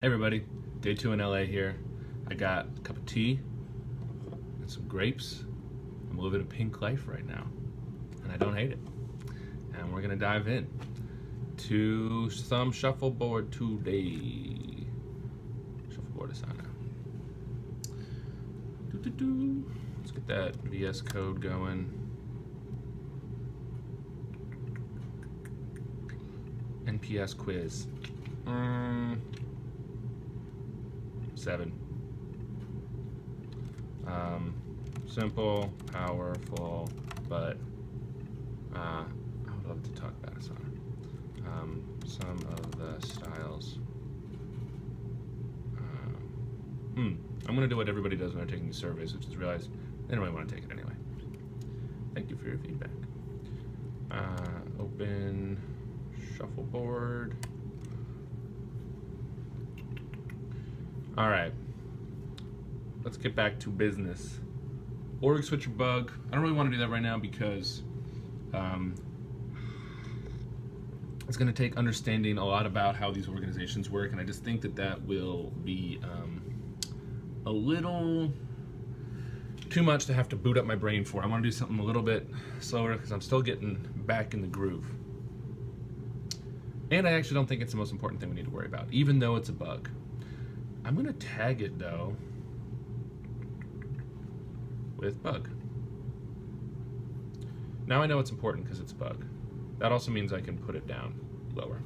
Hey everybody, day 2 in LA here. I got a cup of tea and some grapes. I'm living a pink life right now, and I don't hate it. And we're gonna dive in to some shuffleboard today. Shuffleboard is on now. Let's get that VS code going. NPS quiz. 7. Simple, powerful, but I would love to talk about it some. Some of the styles. I'm going to do what everybody does when they're taking these surveys, which is realize they don't really want to take it anyway. Thank you for your feedback. Open shuffleboard. All right, let's get back to business. Org switcher bug. I don't really want to do that right now because it's going to take understanding a lot about how these organizations work, and I just think that that will be a little too much to have to boot up my brain for. I want to do something a little bit slower because I'm still getting back in the groove. And I actually don't think it's the most important thing we need to worry about, even though it's a bug. I'm gonna tag it though with bug. Now I know it's important because it's a bug. That also means I can put it down lower.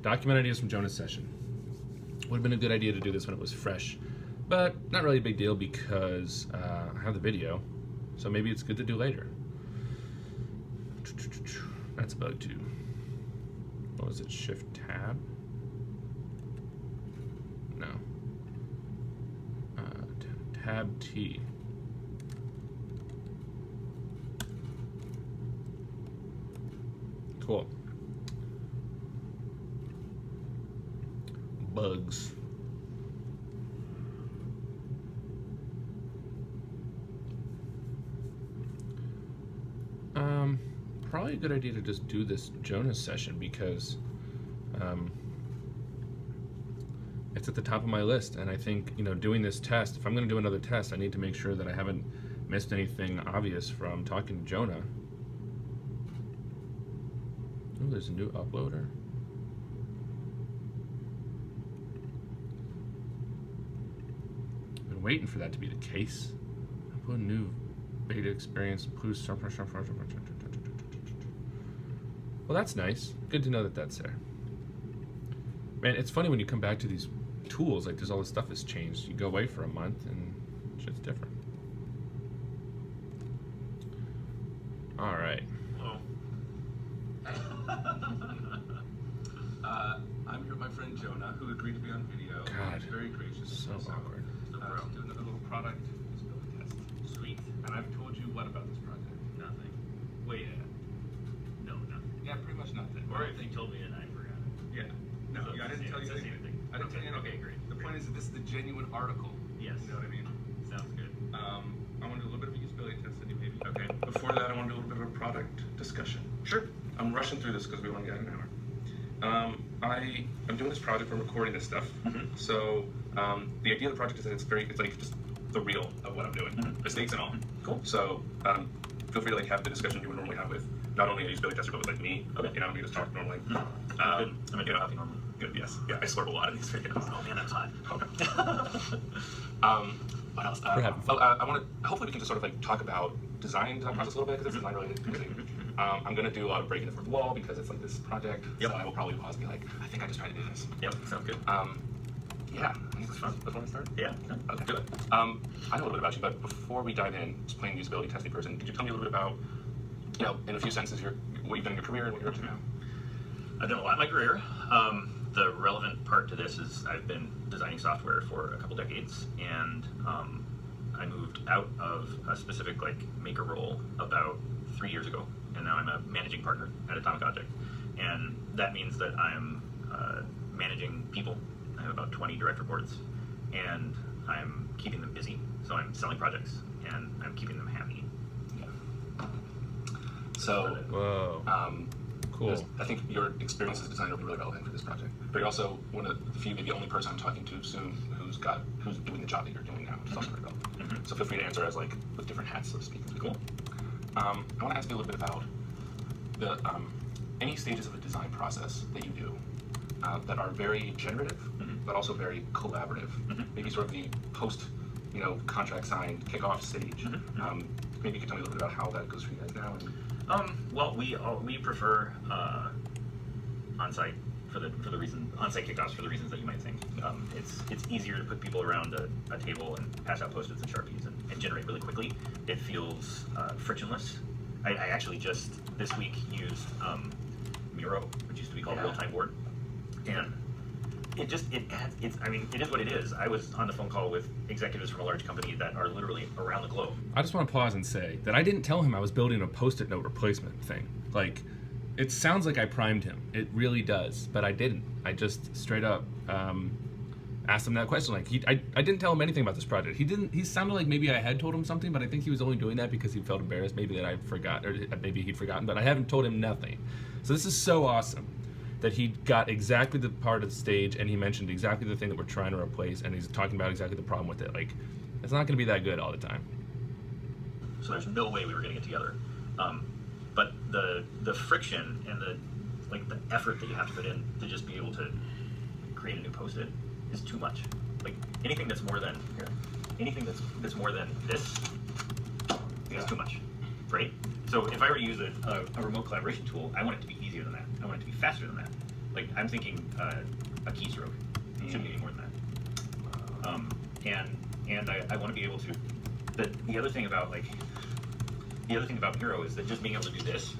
Document ideas from Jonah's session. Would have been a good idea to do this when it was fresh, but not really a big deal because I have the video, so maybe it's good to do later. That's bug 2. What was it? Shift tab? No. Tab T. Cool. Bugs. Probably a good idea to just do this Jonah session because it's at the top of my list, and I think, you know, doing this test, if I'm going to do another test, I need to make sure that I haven't missed anything obvious from talking to Jonah. Oh, there's a new uploader. Been waiting for that to be the case. Upload new beta experience. Well, that's nice. Good to know that that's there. Man, it's funny when you come back to these tools, like, there's all this stuff has changed. You go away for a month and shit's different. All right. Hello. I'm here with my friend Jonah, who agreed to be on video. God, He's very gracious. so awkward. Doing a little product usability test. Sweet. And I've told you what about this project? Nothing. Wait. No, nothing. Yeah, pretty much nothing. Or if you told me and I forgot it. Yeah. No, So I didn't tell you it's the anything. same thing. I didn't tell you anything. Okay, great. The point is that this is the genuine article. Yes. You know what I mean? Sounds good. I want to do a little bit of a usability test with you, maybe. Okay. Before that, I want to do a little bit of a product discussion. Sure. I'm rushing through this because we only got an hour. I'm doing this project. I'm recording this stuff. Mm-hmm. So the idea of the project is that it's like just the real of what I'm doing, mistakes and all. Cool. So feel free to like have the discussion you would normally have with not only a usability tester but with like me. Okay. You know, we just talk normally. Good. I'm gonna do coffee normally. Good. Yes. Yeah. I slurp a lot in these videos. Oh man, that's hot. Okay. What else? I want to. Hopefully, we can just sort of like talk about design process a little bit because it's design related. I'm gonna do a lot of breaking the fourth wall because it's like this project. Yep. So I will probably pause and be like, I think I just tried to do this. Yep, sounds good. Yeah. I think it's fun. Let's want to start. Yeah. Okay. Do it. I know a little bit about you, but before we dive in, just plain usability testing person, could you tell me a little bit about, you know, in a few sentences, what you've done in your career and what you're up to now? I've done a lot in my career. The relevant part to this is I've been designing software for a couple decades, and I moved out of a specific like maker role about 3 years ago, and now I'm a managing partner at Atomic Object, and that means that I'm managing people. I have about 20 direct reports, and I'm keeping them busy. So I'm selling projects, and I'm keeping them happy. So, Whoa. Cool. Because I think your experience as a designer will be really relevant for this project. But you're also one of the few, maybe only person I'm talking to soon who's doing the job that you're doing now, software development. So feel free to answer as like with different hats, so to speak. It'll be cool. I want to ask you a little bit about the any stages of the design process that you do that are very generative, but also very collaborative. Maybe sort of the post, contract signed kickoff stage. Maybe you could tell me a little bit about how that goes for you guys now. Well, we prefer on-site on-site kickoffs for the reasons that you might think. It's easier to put people around a table and pass out Post-its and Sharpies and generate really quickly. It feels frictionless. I actually just this week used Miro, which used to be called Real-Time Board, and it is what it is. I was on the phone call with executives from a large company that are literally around the globe. I just want to pause and say that I didn't tell him I was building a Post-it note replacement thing. Like, it sounds like I primed him. It really does, but I didn't. I just straight up asked him that question. Like, I didn't tell him anything about this project. He sounded like maybe I had told him something, but I think he was only doing that because he felt embarrassed, maybe that I forgot, or maybe he'd forgotten, but I haven't told him nothing. So this is so awesome that he got exactly the part of the stage, and he mentioned exactly the thing that we're trying to replace, and he's talking about exactly the problem with it. Like, it's not going to be that good all the time. So there's no way we were getting it together. But the friction and the effort that you have to put in to just be able to create a new Post-it is too much. Like, anything that's more than this is too much, right? So if I were to use a remote collaboration tool, I want it to be easier than that. I want it to be faster than that. Like, I'm thinking a keystroke. It shouldn't be any more than that. And I want to be able to. The other thing about Miro is that just being able to do this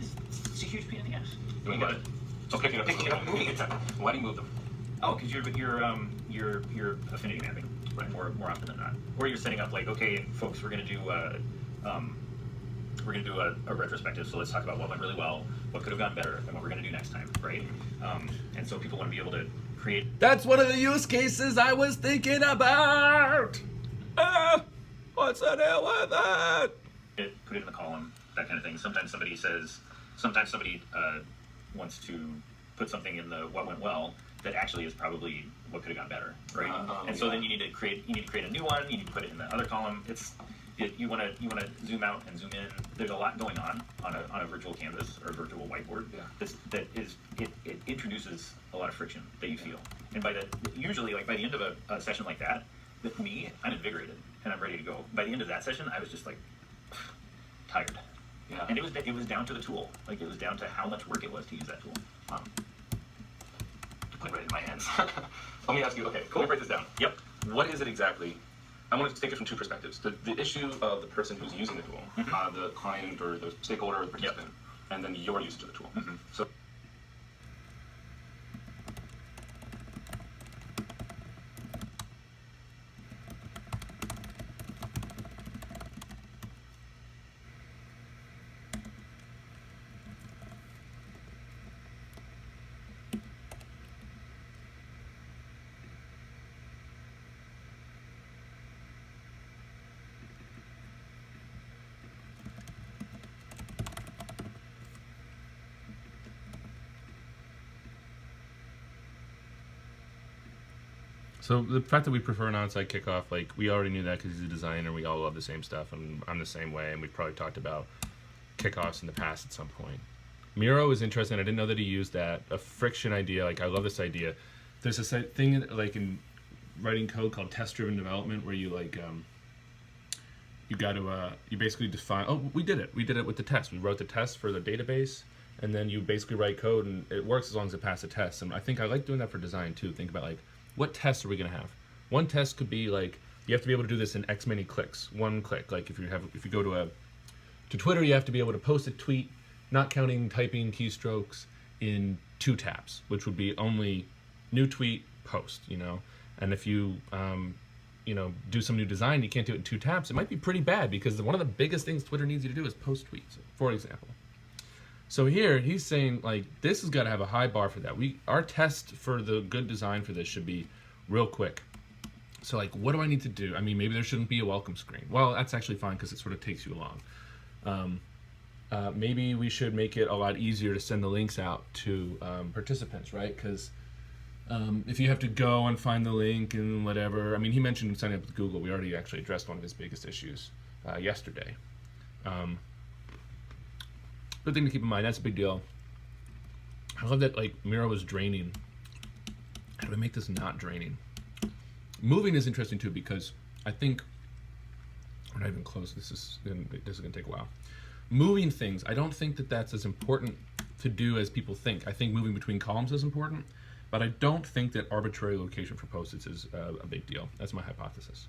is a huge pain in the ass. You got it. Picking up, moving it. Why do you move them? Oh, because you're affinity mapping, right? More often than not. Or you're setting up like, okay, folks, we're gonna do a retrospective. So let's talk about what went really well, what could have gone better, and what we're gonna do next time, right? And so people want to be able to create. That's one of the use cases I was thinking about. What's the deal with that? Put it in the column, that kind of thing. Sometimes somebody wants to put something in the what went well that actually is probably what could have gone better, right? And so then you need to create a new one. You need to put it in the other column. You want to zoom out and zoom in. There's a lot going on a virtual canvas or a virtual whiteboard. It introduces a lot of friction that you feel. And usually by the end of a session like that, with me, I'm invigorated and I'm ready to go. By the end of that session, I was just like tired. Yeah. And it was down to the tool. Like, it was down to how much work it was to use that tool. Put it right in my hands. Let me ask you. Okay, cool. Let me break this down. Yep. What is it exactly? I want to take it from two perspectives. The issue of the person who's using the tool, the client or the stakeholder or the participant, and then your usage of the tool. So. So the fact that we prefer an on-site kickoff, like, we already knew that because he's a designer. We all love the same stuff, and I'm the same way. And we've probably talked about kickoffs in the past at some point. Miro is interesting. I didn't know that he used that. A friction idea. Like, I love this idea. There's this thing like in writing code called test-driven development, where you you basically define. Oh, we did it. We did it with the test. We wrote the test for the database, and then you basically write code, and it works as long as it passes the test. And I think I like doing that for design too. Think about, like, what tests are we going to have? One test could be like, you have to be able to do this in X many clicks. One click. Like, if you go to Twitter, you have to be able to post a tweet, not counting typing keystrokes, in 2 taps, which would be only new tweet, post, And if you do some new design, you can't do it in 2 taps. It might be pretty bad, because one of the biggest things Twitter needs you to do is post tweets, for example. So here he's saying, like, this has got to have a high bar for that. Our test for the good design for this should be real quick. So, like, what do I need to do? I mean, maybe there shouldn't be a welcome screen. Well, that's actually fine because it sort of takes you along. maybe we should make it a lot easier to send the links out to participants, right? Because if you have to go and find the link and whatever, I mean, he mentioned signing up with Google. We already actually addressed one of his biggest issues yesterday. Good thing to keep in mind, that's a big deal. I love that like Miro was draining. How do we make this not draining? Moving is interesting too, because I think we're not even close. This is gonna take a while. Moving things, I don't think that that's as important to do as people think. I think moving between columns is important, but I don't think that arbitrary location for post-its is a big deal. That's my hypothesis.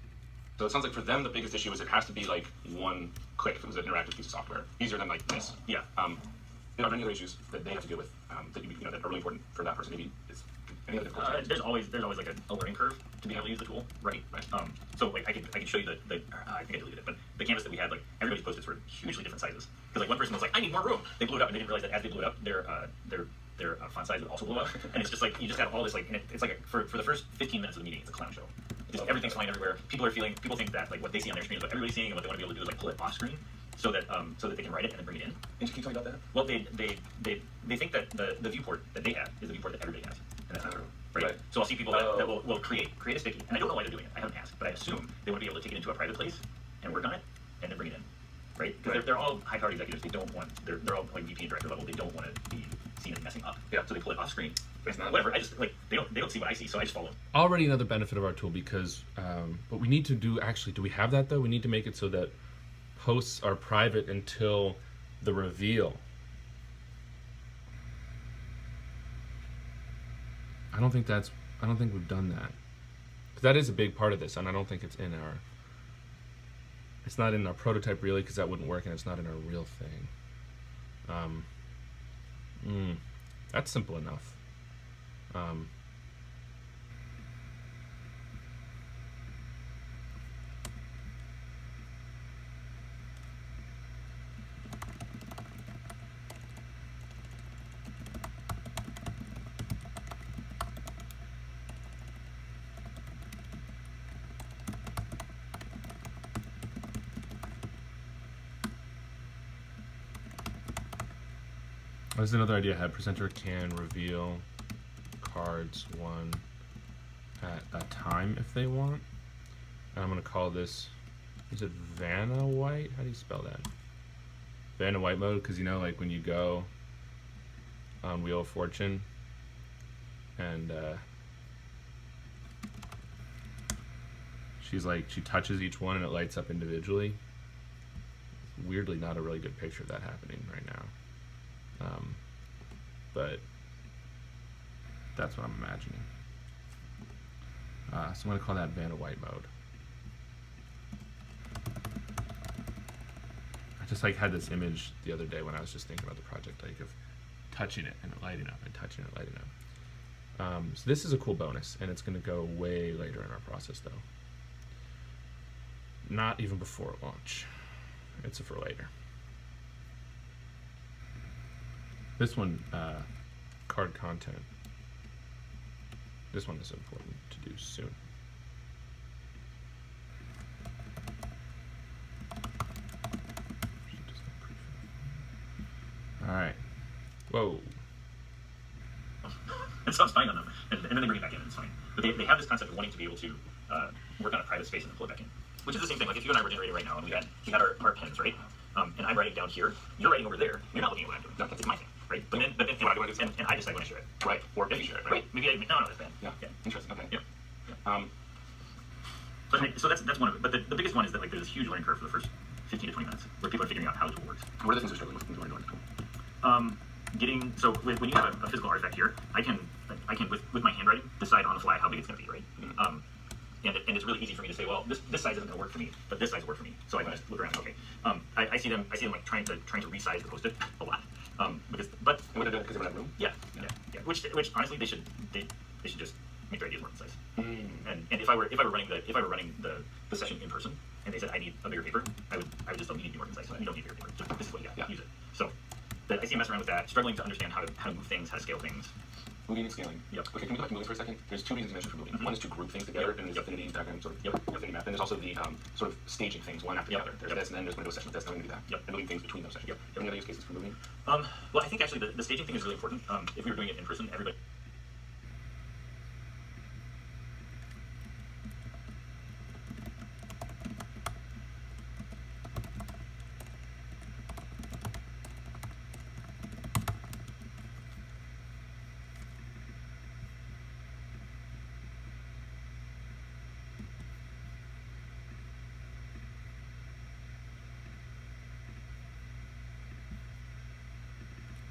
So it sounds like for them the biggest issue is it has to be like one click if it was an interactive piece of software, easier than like this. Yeah. Are there any other issues that they have to deal with that that are really important for that person? Maybe is any other difficulties? There's always like a learning curve to be able to use the tool, right? So like I can show you the I think I deleted it, but the canvas that we had, like everybody's post-its were hugely different sizes. Because like one person was like, I need more room. They blew it up and they didn't realize that as they blew it up, their font size would also blow up. And it's just like you just have all this like, and it's like for the first 15 minutes of the meeting, it's a clown show. Just everything's flying everywhere. People think that like what they see on their screen is what everybody's seeing, and what they want to be able to do is like pull it off screen, so that they can write it and then bring it in. And can you tell me about that? Well, they think that the viewport that they have is the viewport that everybody has, and that's not true, right? So I'll see people that will create a sticky, and I don't know why they're doing it. I haven't asked, but I assume they want to be able to take it into a private place and work on it and then bring it in, right? Because they're all high-powered executives. They don't want they're all like VP and director level. They don't want to be seen as messing up. Yeah. So they pull it off screen. Whatever. I just like they don't see what I see, so I just follow them. Already another benefit of our tool, because what we need to do, actually, do we have that though? We need to make it so that posts are private until the reveal. I don't think we've done that. 'Cause that is a big part of this, and I don't think it's not in our prototype really, because that wouldn't work, and it's not in our real thing. That's simple enough. That's another idea I had. Presenter can reveal cards one at a time if they want. And I'm going to call this, is it Vanna White? How do you spell that? Vanna White mode, because like when you go on Wheel of Fortune and she touches each one and it lights up individually. It's weirdly not a really good picture of that happening right now. But that's what I'm imagining. So I'm going to call that Vanna White mode. I just had this image the other day when I was just thinking about the project, of touching it and it lighting up and touching it, lighting up. So this is a cool bonus, and it's going to go way later in our process though. Not even before launch. It's for later. This one, card content. This one is important to do soon. All right. Whoa. It sounds fine on them, and then they bring it back in, and it's fine. But they have this concept of wanting to be able to work on a private space and then pull it back in, which is the same thing. Like if you and I were generating right now, and we had our pens, right? And I'm writing down here, you're writing over there. You're not looking at what I'm doing. That's my thing, right? But then and I decide when I share it. Right. Or if you share it, right? Maybe no, that's bad. Yeah. Interesting. Okay. Yeah. So that's one of it. But the biggest one is that there's this huge learning curve for the first 15 to 20 minutes where people are figuring out how the tool works. What are the things you're struggling with when you're doing the tool? When you have a physical artifact here, I can with my handwriting decide on the fly how big it's going to be, right? Mm-hmm. And it's really easy for me to say, well, this size isn't going to work for me, but this size will work for me. So I can just look around. Okay, I see them like trying to resize the post-it a lot, because and what they're doing because they don't have room. Yeah. Which honestly they should just make their ideas work in size. Mm. And if I were running the session in person and they said I need a bigger paper, I would just tell them you need to work in size. You don't need bigger paper. This is what you got. Use it. So I see them messing around with that, struggling to understand how to move things, how to scale things. moving and scaling. Yep. Okay, can we go back to moving for a second? There's two reasons you mentioned for moving. One is to group things together in this affinity diagram sort of affinity map. Then there's also the sort of staging things one after the other. There's this, and then there's going to go a session with this, and I'm going to do that. And moving things between those sessions. Do you have any other use cases for moving? Well, I think actually the staging thing is really important. If we were doing it in person, everybody.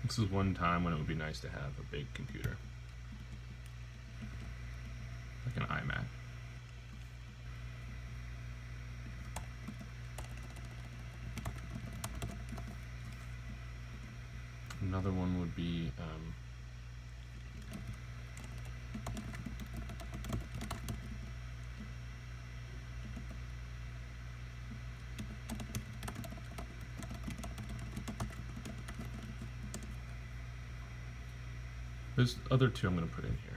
This is one time when it would be nice to have a big computer, like an iMac. Another one would be there's other two I'm going to put in here.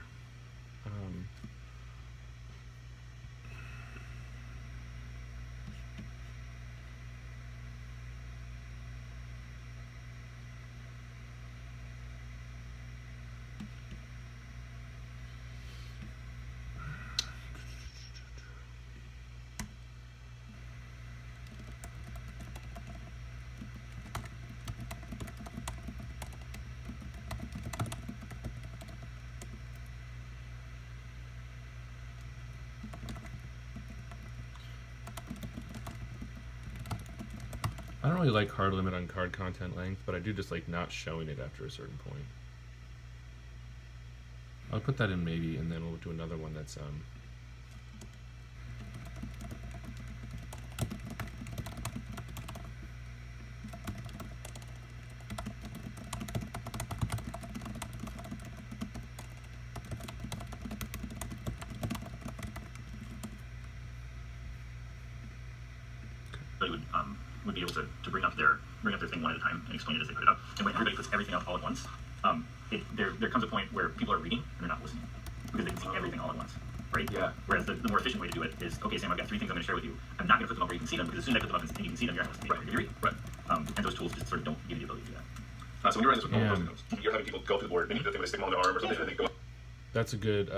I don't really like hard limit on card content length, but I do just like not showing it after a certain point. I'll put that in maybe, and then we'll do another one that's would be able to bring up their thing one at a time and explain it as they put it up. And when everybody puts everything up all at once, there comes a point where people are reading and they're not listening because they can see everything all at once, right? Yeah. Whereas the more efficient way to do it is, okay, Sam, I've got 3 things I'm going to share with you. I'm not going to put them up where you can see them because as soon as I put them up and you can see them, you're not going to read. Right. And those tools just sort of don't give you the ability to do that. So when you're running this with normal post-it notes, you're having people go to the board, they do the thing where they stick them on their arm or something, and they go. that's a good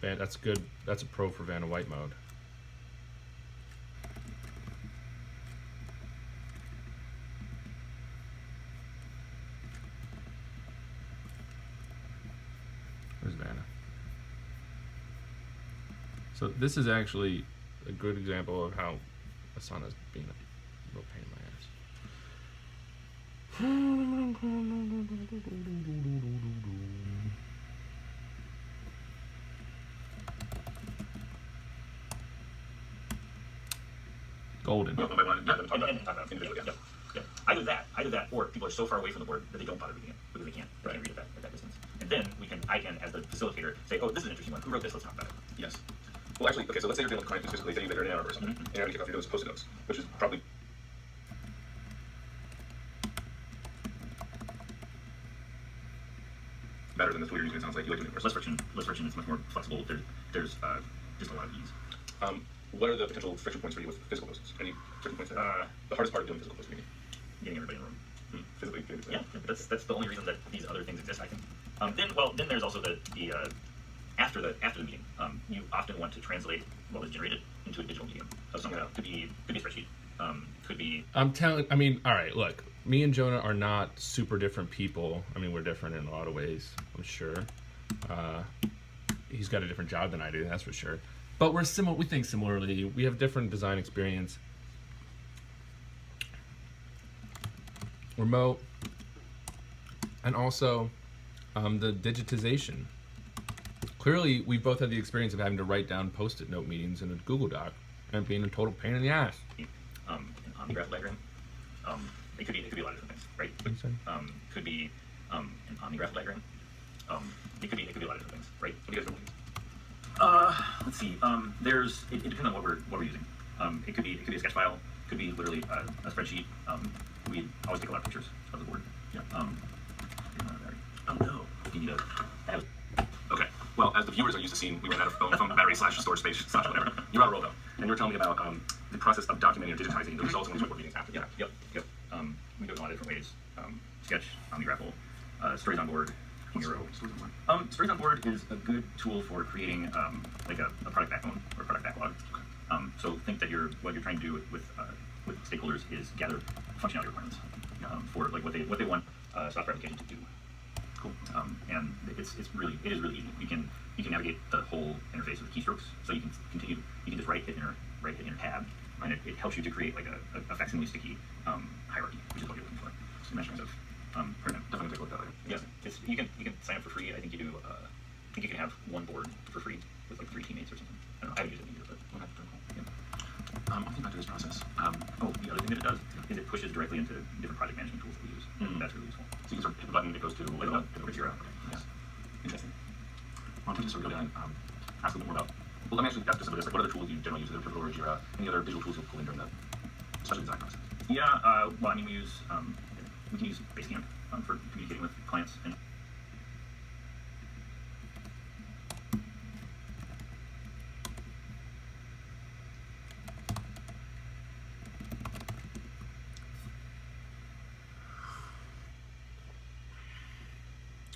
that's good. That's a pro for Vanna White mode. Where's Vanna? So this is actually a good example of how Asana's being a real pain in my ass. Golden. Either that, or people are so far away from the board that they don't bother reading it because they can't read it at that distance. And then I can, as the facilitator, say, oh, this is an interesting one. Who wrote this? Let's talk about it. Yes. Well, actually, okay, so let's say you're dealing with a client who's physically saying that they're in an hour or something, and you're going to kick off your post-it notes, which is probably. Better than the tool you're using, it sounds like. You like doing it Less friction. It's much more flexible. There's just a lot of ease. What are the potential friction points for you with physical posts? Any friction points there? The hardest part of doing physical posts meeting? Getting everybody in the room. Physically getting Yeah, that's the only reason that these other things exist, I think. Then there's also the after the meeting, you often want to translate what was generated into a digital medium of some kind. Could be a spreadsheet. Could be. I mean, all right. Look, me and Jonah are not super different people. I mean, we're different in a lot of ways, I'm sure. He's got a different job than I do, that's for sure. But we're similar. We think similarly. We have different design experience. Remote, and also the digitization. Clearly, we both had the experience of having to write down post-it note meetings in a Google Doc and being a total pain in the ass. An omnigraph diagram. It could be a lot of different things, right? Could be an omnigraph diagram. It could be a lot of different things, right? Let's see. It depends on what we're using. It could be a sketch file. Could be literally a spreadsheet. We always take a lot of pictures of the board. Yeah. Oh no! You need to have viewers are used to seeing we ran out of phone battery / storage space / whatever. You're on a roll though, and you were telling me about the process of documenting or digitizing the results of these whiteboard meetings after. Yeah. Yep. We do it in a lot of different ways. Sketch, OmniGraffle, Stories on Board, Miro. Stories on Board is a good tool for creating like a product backbone or product backlog. So think that what you're trying to do with stakeholders is gather functionality requirements for like what they want software application to do. Cool. And it is really easy. You can navigate the whole interface with keystrokes. So you can just right hit enter tab, and it helps you to create like a facsimile sticky hierarchy, which is what you're looking for. So measurements of Definitely take a look at that later. yeah, you can sign up for free. I think you do. I think you can have one board for free with like 3 teammates or something. I don't know. I haven't used it either, but Okay, very cool. yeah. I'll think back to this process. The other thing that it does is it pushes directly into different project management tools that we use. That's really useful. So you can sort of hit the button, it goes to Like Jira. Okay, yes. Interesting. Well, I'm just sort of go down ask a little bit more about. Well, let me actually ask just some of this. Like, what other tools you generally use? Either Pivotal or Jira? Any other visual tools you pull in during the, especially design process? Yeah. Well, I mean, we can use Basecamp for communicating with clients and.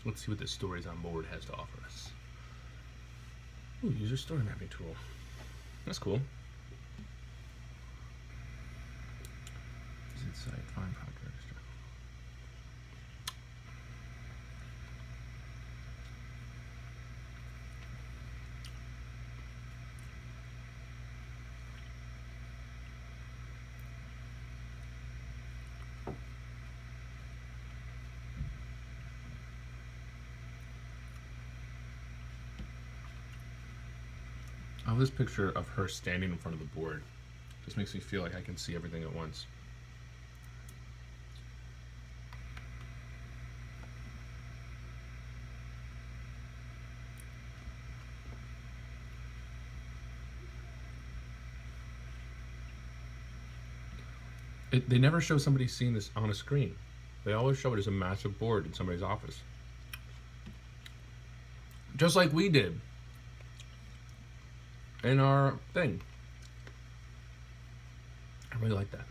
Let's see what the Stories on Board has to offer us. Ooh, user story mapping tool. That's cool. Visit site, find product register. Oh, this picture of her standing in front of the board just makes me feel like I can see everything at once. They never show somebody seeing this on a screen. They always show it as a massive board in somebody's office. Just like we did in our thing. I really like that.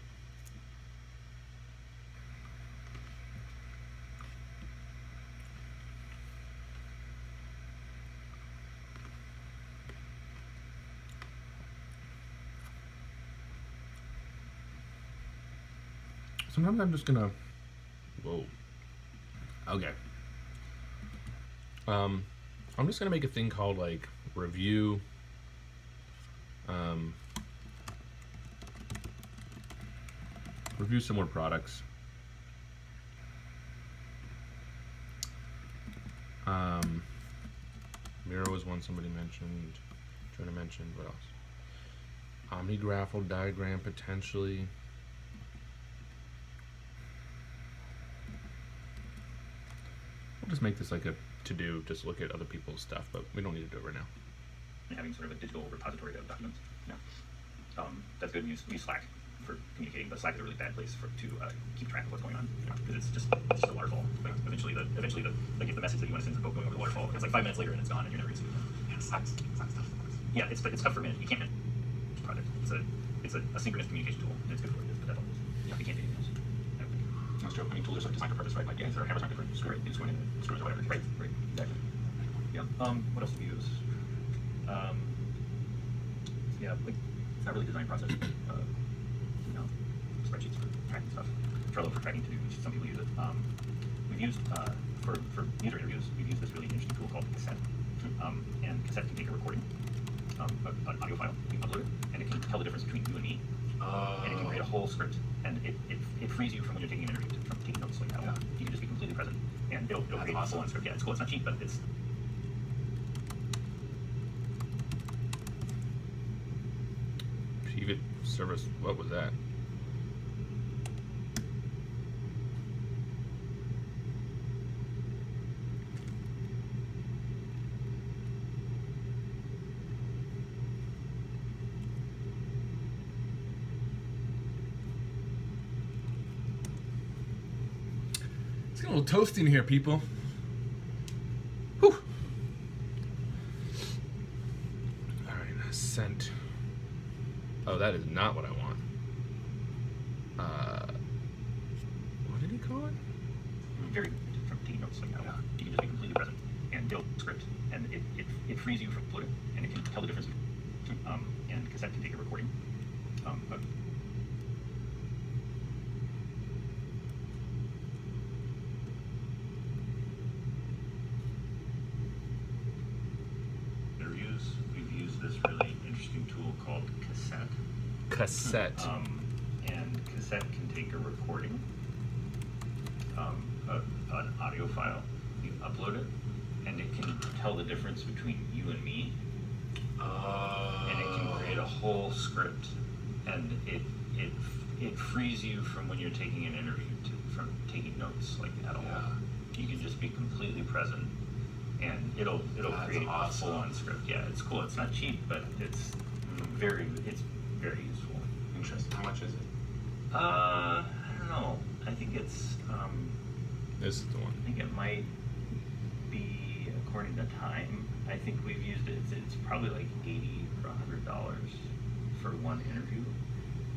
Sometimes I'm just gonna, whoa, okay. I'm just gonna make a thing called like review, review similar products. Miro was one somebody mentioned. Jonah mentioned. What else? OmniGraffle diagram potentially. We'll just make this like a to-do, just look at other people's stuff, but we don't need to do it right now. And having sort of a digital repository of documents. Yeah. That's good. We use Slack for communicating, but Slack is a really bad place to keep track of what's going on, because it's just a waterfall. Like eventually the like if the message that you want to send is going over the waterfall, it's like 5 minutes later and it's gone and you're never gonna see it. Yeah, it sucks. It's not stuff. Yeah, it's tough for a minute. You can't manage a project. It's a asynchronous communication tool. And it's good for it, but that's all. Yeah, you can't do anything else. That's true. I mean, tools are designed for purpose, right? Like, yeah, their cameras aren't different. Screw it. You just go in and screw it or whatever. Right. Exactly. Yeah. What else do we use? Yeah, like it's not really a design process. Spreadsheets for tracking stuff. Trello for tracking to-do, which some people use it. We've used for user interviews. We've used this really interesting tool called Cassette. And Cassette can take a recording, an audio file. You can upload it, and it can tell the difference between you and me. And it can create a whole script, and it frees you from when you're taking an interview from taking notes like that. Yeah. You can just be completely present, and it'll create a full-on script. Yeah, it's cool. It's not cheap, but it's Pivot service, what was that? It's getting a little toasty in here, people. Whew. Consent. Oh, that is not what I want. What did he call it? Very from taking notes. Like, you can just be completely present and build script, and it frees you from floating, and it can tell the difference. And cassette can take a recording. But interviews, we've used this really interesting tool called cassette. Cassette. And cassette can take a recording, an audio file, you upload it, and it can tell the difference between you and me, and it can create a whole script, and it frees you from when you're taking an interview from taking notes like at all. You can just be completely present, and it'll create a full-on script. Yeah, it's cool. It's not cheap, but it's very useful. Interesting. How much is it? I don't know. I think it's This is the one. I think it might be according to time. I think we've used it. It's probably like $80 or $100 for one interview,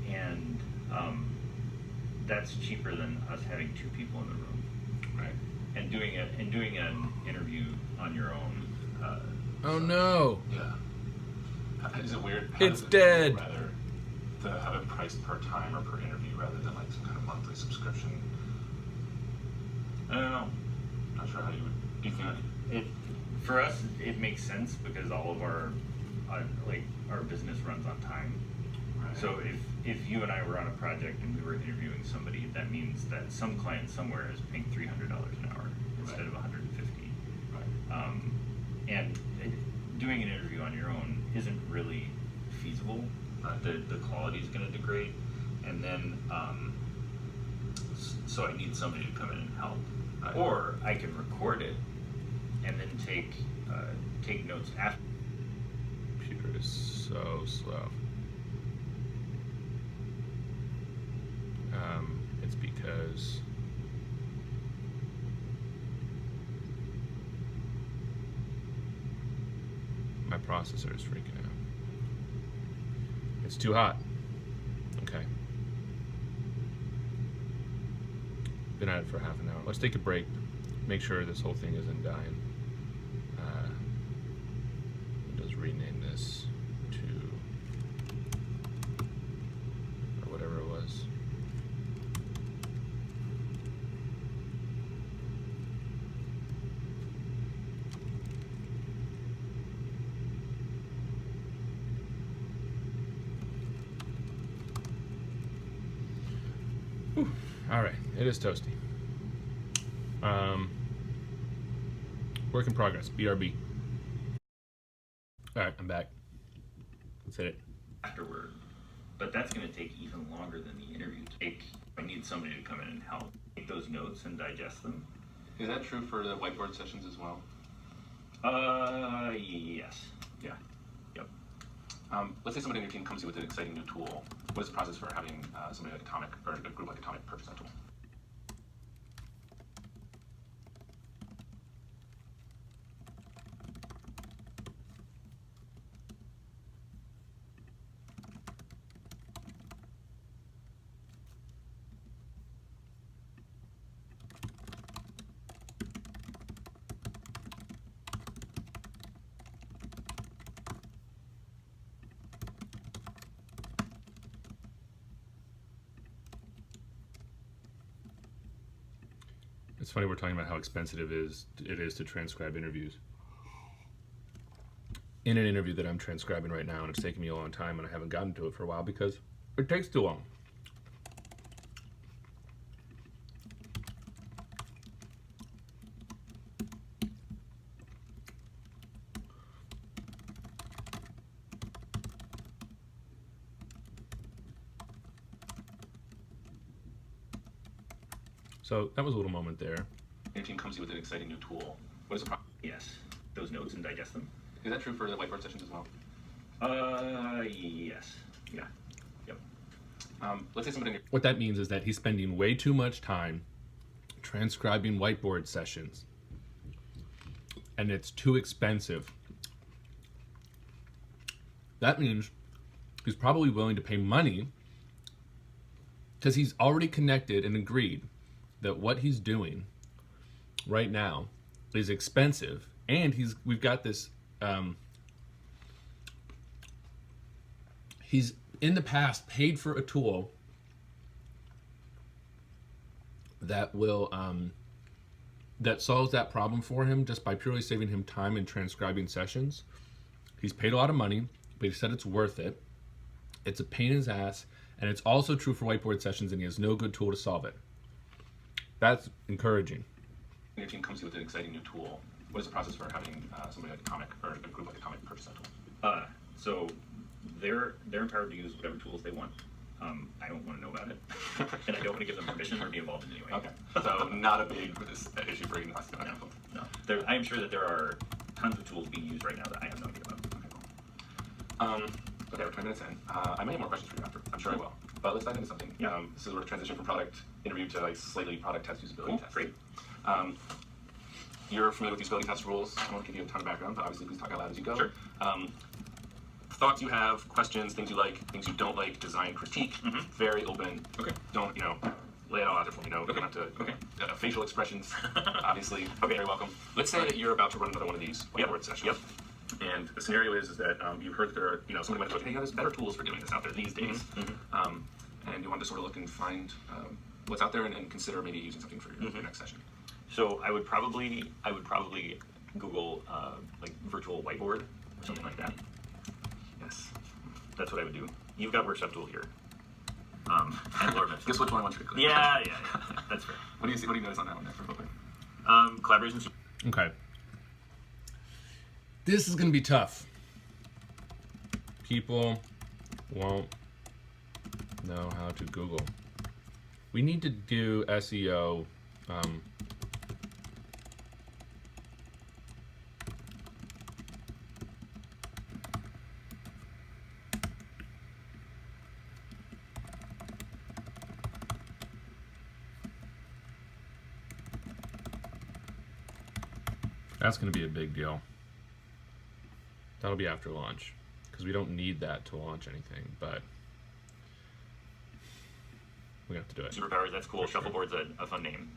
and that's cheaper than us having two people in the room. Right. And doing an interview on your own. Oh no! Yeah. Is it weird? It's dead. Rather to have it priced per time or per interview rather than like some kind of monthly subscription. I don't know. Not sure how you would. Do you think? For us, it makes sense because all of our business runs on time. Right. So if you and I were on a project and we were interviewing somebody, that means that some client somewhere is paying $300 an hour instead of $150. Right. And doing an interview on your own isn't really feasible. The quality is going to degrade, and then so I need somebody to come in and help, or I can record it and then take notes after. Computer is so slow. It's because my processor is freaking out. It's too hot. Okay. Been at it for half an hour. Let's take a break. Make sure this whole thing isn't dying. We'll just rename this to, or whatever it was. Whew. All right, it is toasty. Work in progress, BRB. All right, I'm back. Let's hit it. Afterward, but that's going to take even longer than the interview. I need somebody to come in and help take those notes and digest them. Is that true for the whiteboard sessions as well? Yes. Yeah. Yep. Let's say somebody in your team comes to you with an exciting new tool. What is the process for having somebody like Atomic or a group like Atomic purchase that tool? It's funny we're talking about how expensive it is to transcribe interviews. In an interview that I'm transcribing right now, and it's taking me a long time, and I haven't gotten to it for a while because it takes too long. So that was a little moment there. Your team comes to you with an exciting new tool. What is the process? Yes. Those notes and digest them. Is that true for the whiteboard sessions as well? Yes. Yeah. Yep. Let's say somebody in your What that means is that he's spending way too much time transcribing whiteboard sessions, and it's too expensive that means he's probably willing to pay money because he's already connected and agreed that what he's doing right now is expensive, and we've got this he's in the past paid for a tool that will that solves that problem for him just by purely saving him time and transcribing sessions. He's paid a lot of money, but he said it's worth it. It's a pain in his ass, and it's also true for whiteboard sessions, and he has no good tool to solve it. That's encouraging. When your team comes to you with an exciting new tool, what is the process for having somebody like a comic or a group like a comic purchase that tool? So they're empowered to use whatever tools they want. I don't want to know about it, and I don't want to give them permission or be involved in any way. Okay, so not a big issue for you. No. I am sure that there are tons of tools being used right now that I have no idea about. Okay, cool. Okay, we're 20 minutes in. I may have more questions for you after. I'm sure I will. But let's dive into something. Yeah. This is where we transition from product interview to like slightly product test usability test. Great. You're familiar with usability test rules. I won't give you a ton of background, but obviously please talk out loud as you go. Sure. Thoughts you have, questions, things you like, things you don't like, design, critique, very open. Okay. Don't, lay it all out there for me. No, you don't have to. Okay. Facial expressions, obviously, very welcome. Let's say that you're about to run another one of these whiteboard sessions. Yep. And the scenario is that you've heard that there are, somebody might have told you, hey, there's better tools for doing this out there these days. And you want to sort of look and find what's out there and consider maybe using something for your next session. So I would probably Google like virtual whiteboard or something like that. Yes. That's what I would do. You've got workshop tool here. And Lord Memphis. Guess which one I want you to click. Yeah. That's fair. What do you see? What do you notice on that one there for quickly? Collaboration. Okay. This is going to be tough. People won't know how to Google. We need to do SEO. That's going to be a big deal. That'll be after launch, because we don't need that to launch anything, but we have to do it. Superpowers, that's cool. Shuffleboard's a fun name.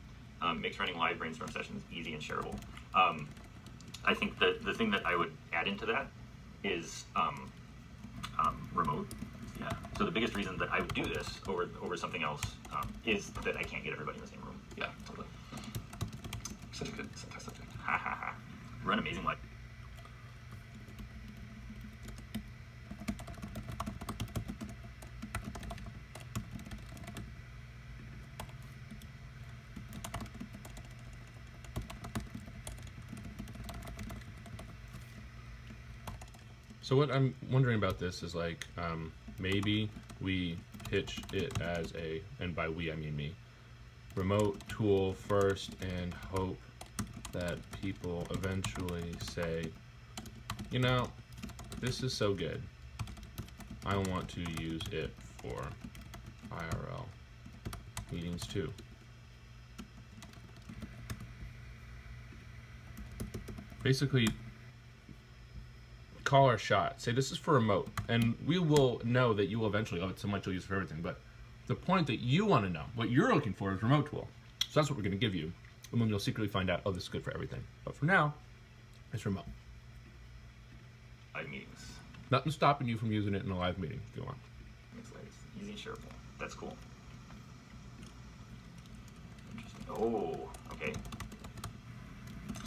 Makes running live brainstorm sessions easy and shareable. I think that the thing that I would add into that is remote. Yeah. So the biggest reason that I would do this over something else is that I can't get everybody in the same room. Yeah, totally. Such a good test subject. Ha ha ha. Run amazing life. So what I'm wondering about this is like, maybe we pitch it as and by we I mean me, remote tool first and hope that people eventually say, this is so good, I want to use it for IRL meetings too. Basically, call our shot. Say this is for remote, and we will know that you will eventually love it so much you'll use it for everything. But the point that you want to know, what you're looking for, is remote tool. So that's what we're going to give you, and then you'll secretly find out, oh, this is good for everything. But for now, it's remote. Live meetings. Nothing stopping you from using it in a live meeting if you want. Makes life easy and shareable. That's cool. Interesting. Oh, okay.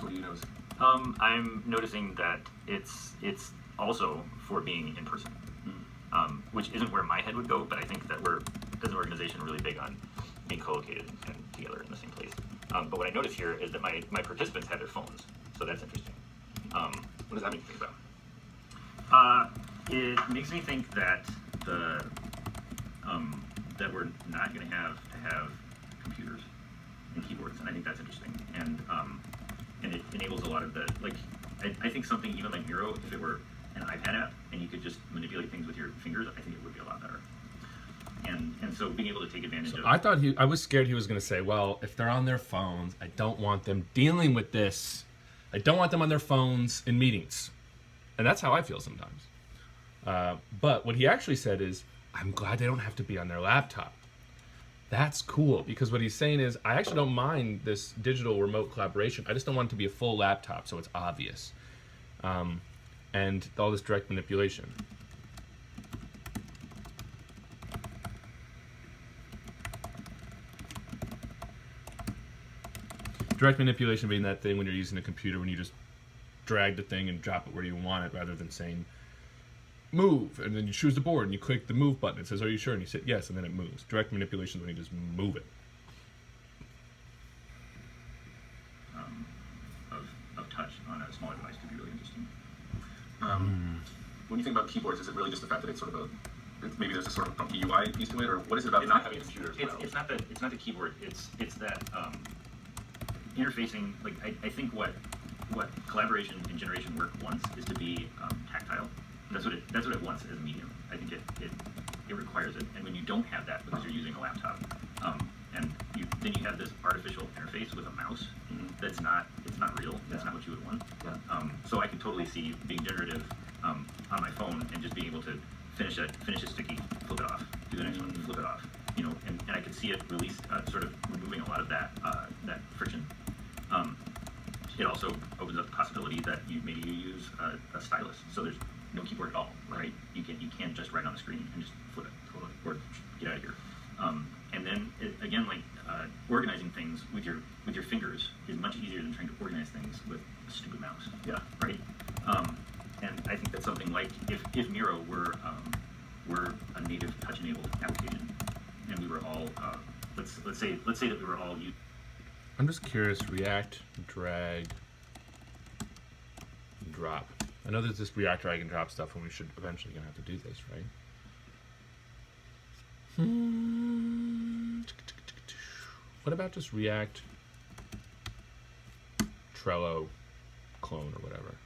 What do you notice? I'm noticing that it's also for being in person, which isn't where my head would go, but I think that we're, as an organization, really big on being co-located and together in the same place. But what I notice here is that my participants have their phones, so that's interesting. What does that make you think about? It makes me think that that we're not going to have computers and keyboards, and I think that's interesting. And it enables a lot of the, like, I think something even like Miro, if it were an iPad app and you could just manipulate things with your fingers, I think it would be a lot better. And so being able to take advantage of... I was scared he was going to say, well, if they're on their phones, I don't want them dealing with this. I don't want them on their phones in meetings. And that's how I feel sometimes. But what he actually said is, I'm glad they don't have to be on their laptop. That's cool, because what he's saying is, I actually don't mind this digital remote collaboration. I just don't want it to be a full laptop so it's obvious. And all this direct manipulation. Direct manipulation being that thing when you're using a computer, when you just drag the thing and drop it where you want it, rather than saying move, and then you choose the board and you click the move button. It says, are you sure? And you say yes, and then it moves. Direct manipulation is when you just move it. Of touch on a smaller device could be really interesting. When you think about keyboards, is it really just the fact that it's sort of maybe there's a sort of funky UI piece to it, or what is it about not having a computer as well? It's not the keyboard. It's that interfacing. Like I think what collaboration and generation work wants is to be tactile. That's what it wants as a medium. I think it requires it. And when you don't have that because you're using a laptop, and then you have this artificial interface with a mouse that's not real. That's not what you would want. So I can totally see being generative on my phone and just being able to finish a sticky, flip it off, do the next one, flip it off. And I could see it release, sort of removing a lot of that friction. It also opens up the possibility that you use a stylus. So there's no keyboard at all, right? You can't just write on the screen and just flip it, or get out of here. And then again, like organizing things with your fingers is much easier than trying to organize things with a stupid mouse. Yeah. Right. And I think that's something like if Miro were a native touch-enabled application, and we were all let's say that we were all using. I'm just curious, React, drag, drop. I know there's this React drag and drop stuff, and we should eventually gonna have to do this, right? What about just React, Trello, clone, or whatever?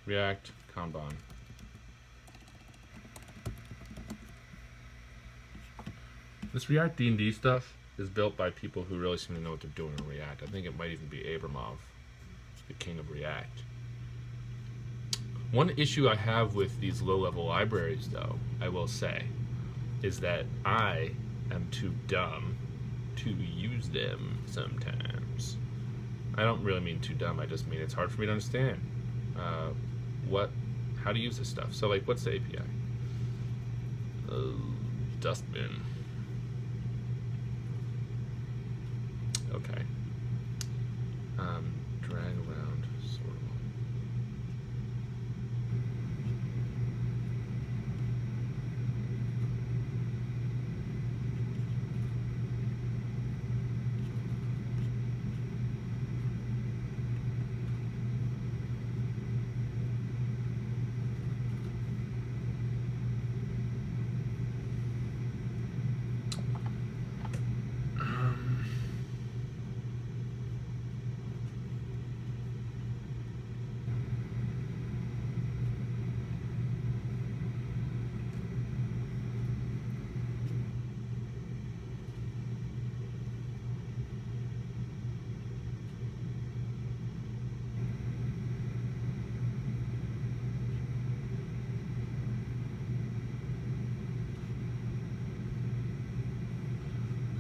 React, Kanban. This React D&D stuff is built by people who really seem to know what they're doing in React. I think it might even be Abramov, the king of React. One issue I have with these low-level libraries, though, I will say, is that I am too dumb to use them sometimes. I don't really mean too dumb, I just mean it's hard for me to understand how to use this stuff. So, like, what's the API? Dustbin. Okay. Drag around, sort of.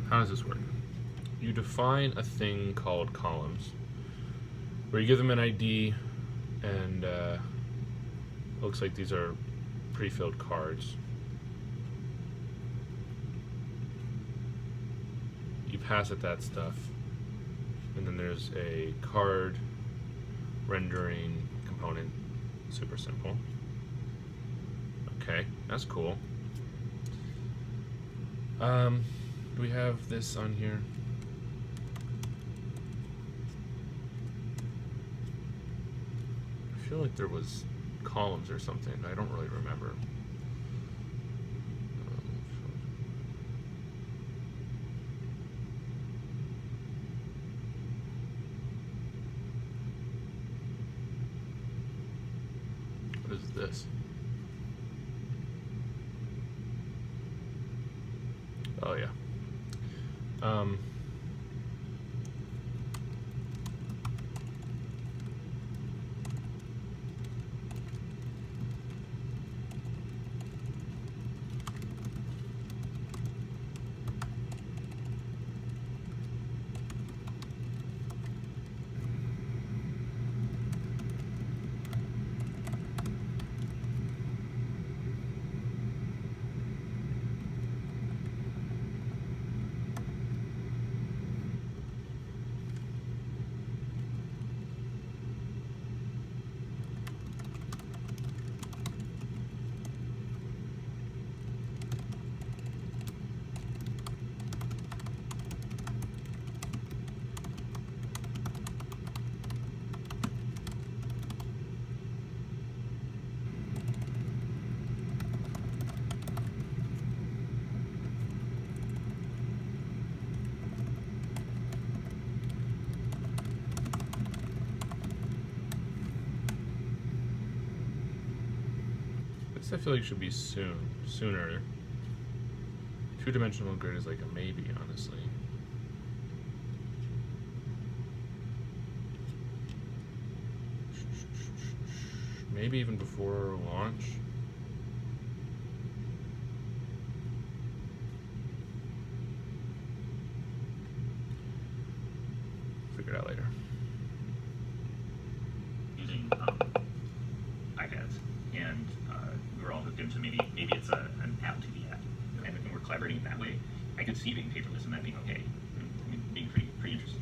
How does this work? You define a thing called columns, where you give them an ID, and looks like these are pre-filled cards. You pass it that stuff, and then there's a card rendering component. Super simple. Okay, that's cool. Do we have this on here? I feel like there was columns or something. I don't really remember. What is this? Oh yeah. This I feel like should be sooner. Two-dimensional grid is like a maybe, honestly. Maybe even before launch. Figure it out later. Using iPads, and we were all hooked into maybe it's an Apple TV app, and we're collaborating that way. I could see being paperless and that being okay. I mean, being pretty interesting.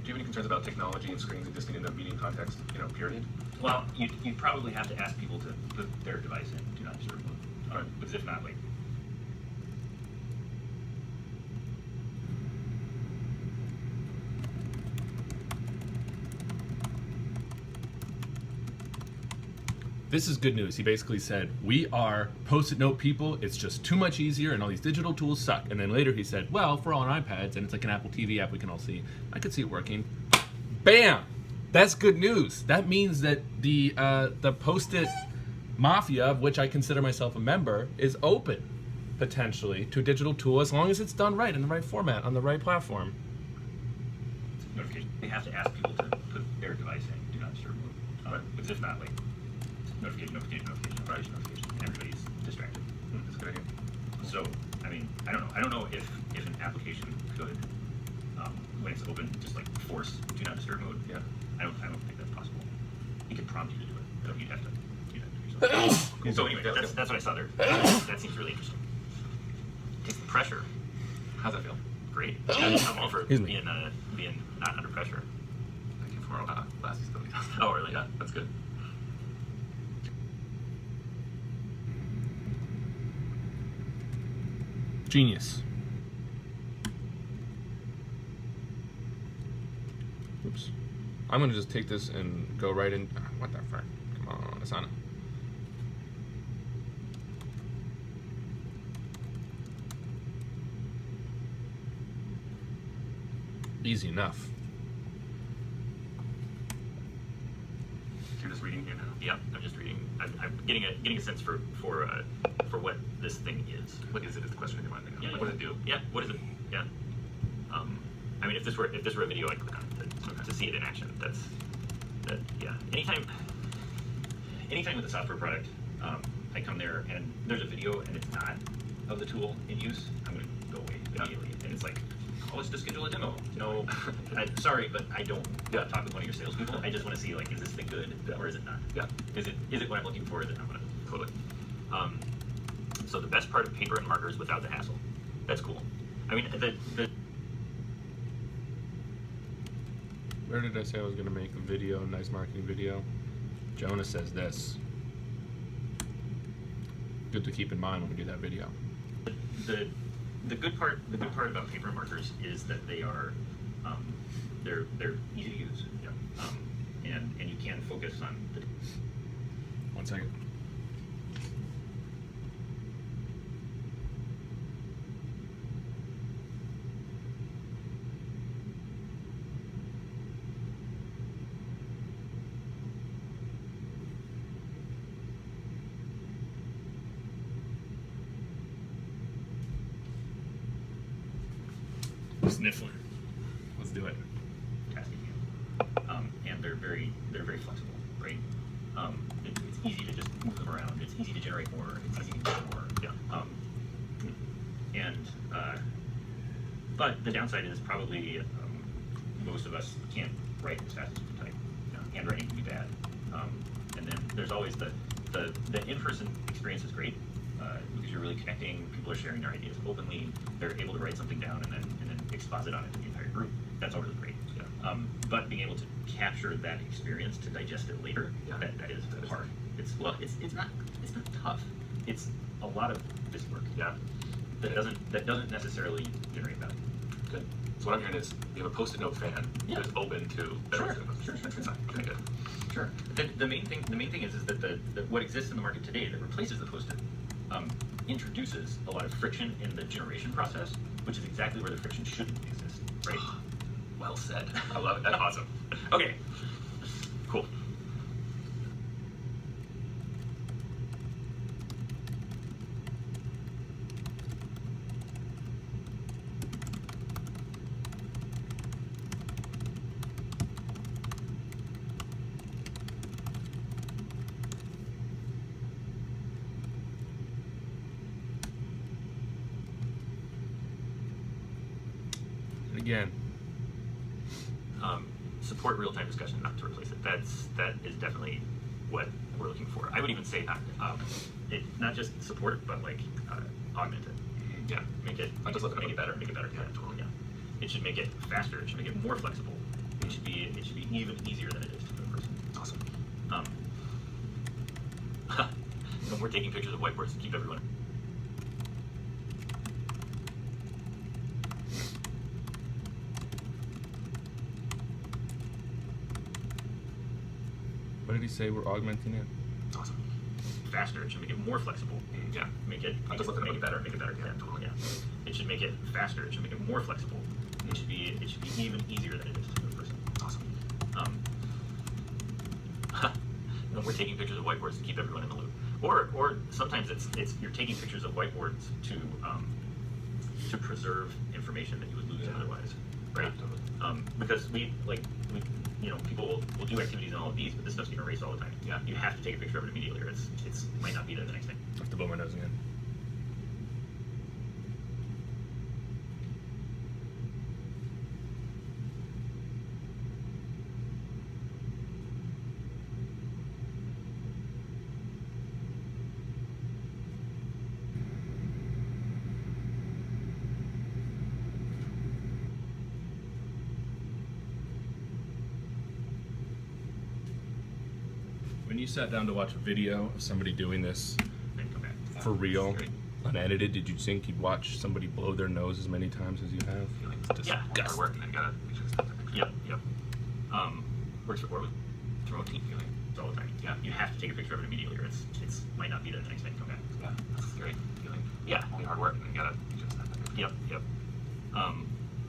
Do you have any concerns about technology and screens existing in a meeting context, period? Well, you'd probably have to ask people to put their device in Do Not Disturb mode. Right. Because if not, like, This is good news. He basically said, we are Post-it note people, it's just too much easier and all these digital tools suck. And then later he said, well, for all on iPads and it's like an Apple TV app we can all see. I could see it working. Bam! That's good news. That means that the Post-it Mafia, of which I consider myself a member, is open, potentially, to a digital tool as long as it's done right, in the right format, on the right platform. notification. They have to ask people to put their device in Do Not Disturb mode. Because if not, like, notification, and everybody's distracted. That's a good idea. So, I mean, I don't know if an application could, when it's open, just like force Do Not Disturb mode. Yeah. I don't think that's possible. It could prompt you to do it, but you'd have to do yourself. So anyway, that's what I saw there. That seems really interesting. Takes the pressure. How's that feel? Great. I'm all for Excuse me. being not under pressure. Thank you for glasses. Oh, really? Yeah, that's good. Genius. Oops. I'm gonna just take this and go right in. What the frick? Come on, Asana. Easy enough. You're just reading here now. Yeah, I'm just reading. I'm getting a sense for what this thing is. What is it? Is the question in your mind right now? Yeah, Like, what does it do? Yeah, what is it? Yeah. I mean, if this were a video, I'd click on it to see it in action. Yeah. Anytime with a software product, I come there and there's a video and it's not of the tool in use, I'm going to go away immediately. And it's like, call us to schedule a demo. No, sorry, but I don't talk with one of your salespeople. I just want to see, like, is this thing good or is it not? Yeah. Is it what I'm looking for? Is it not what I'm Totally. So the best part of paper and markers without the hassle. That's cool. I mean, Where did I say I was gonna make a video, a nice marketing video? Jonah says this. Good to keep in mind when we do that video. the good part about paper and markers is that they are they're easy to use. Yeah. And you can focus on the 1 second. Sniffling. Let's do it. tasking view. And they're very flexible, right? It's easy to just move them around. It's easy to generate more. It's easy to get more. Yeah. But the downside is probably most of us can't write as fast as we can type. Handwriting can be bad. And then there's always the in-person experience is great because you're really connecting. People are sharing their ideas openly. They're able to write something down and then exposit on it to the entire group. That's all really great. Yeah. But being able to capture that experience to digest it later, that is hard. It's not tough. It's a lot of this work. Yeah. That doesn't necessarily generate value. Good. So what I'm hearing is you have a Post-it note fan that's open to. Sure. Okay, good. Sure. The main thing is that the what exists in the market today that replaces the Post-it introduces a lot of friction in the generation process, which is exactly where the friction shouldn't exist, right? Well said. I love it. That's awesome. Okay. Cool. again. Support real-time discussion, not to replace it. That is definitely what we're looking for. I would even say not just support, but like augment it. Yeah. Make it better. Make it better. Yeah, totally. Yeah. It should make it faster. It should make it more flexible. It should be even easier than it is to do in person. Awesome. When we're taking pictures of whiteboards to keep everyone. What did he say? We're augmenting it. Awesome. Faster. It should make it more flexible. Yeah. Make it better. Make it better. Yeah, totally. Yeah. It should make it faster. It should make it more flexible. It should be even easier than it is to do in person. Awesome. When we're taking pictures of whiteboards to keep everyone in the loop, or sometimes it's you're taking pictures of whiteboards to preserve information that you would lose otherwise, right? Totally. Because people will do activities in all of these, but this stuff's getting erased all the time. Yeah. You have to take a picture of it immediately, or it's might not be there the next day. I have to blow my nose again. When you sat down to watch a video of somebody doing this Then come back. for real, Great. unedited, did you think you'd watch somebody blow their nose as many times as you have? Feeling Yeah. hard work and then gotta make sure it's not Yep. Works for with remote team feeling all the time. Yeah. You have to take a picture of it immediately, or it's might not be there the next day. Come back. Yeah, that's a great feeling. Yeah. Only hard work and then gotta make sure it's not Yep.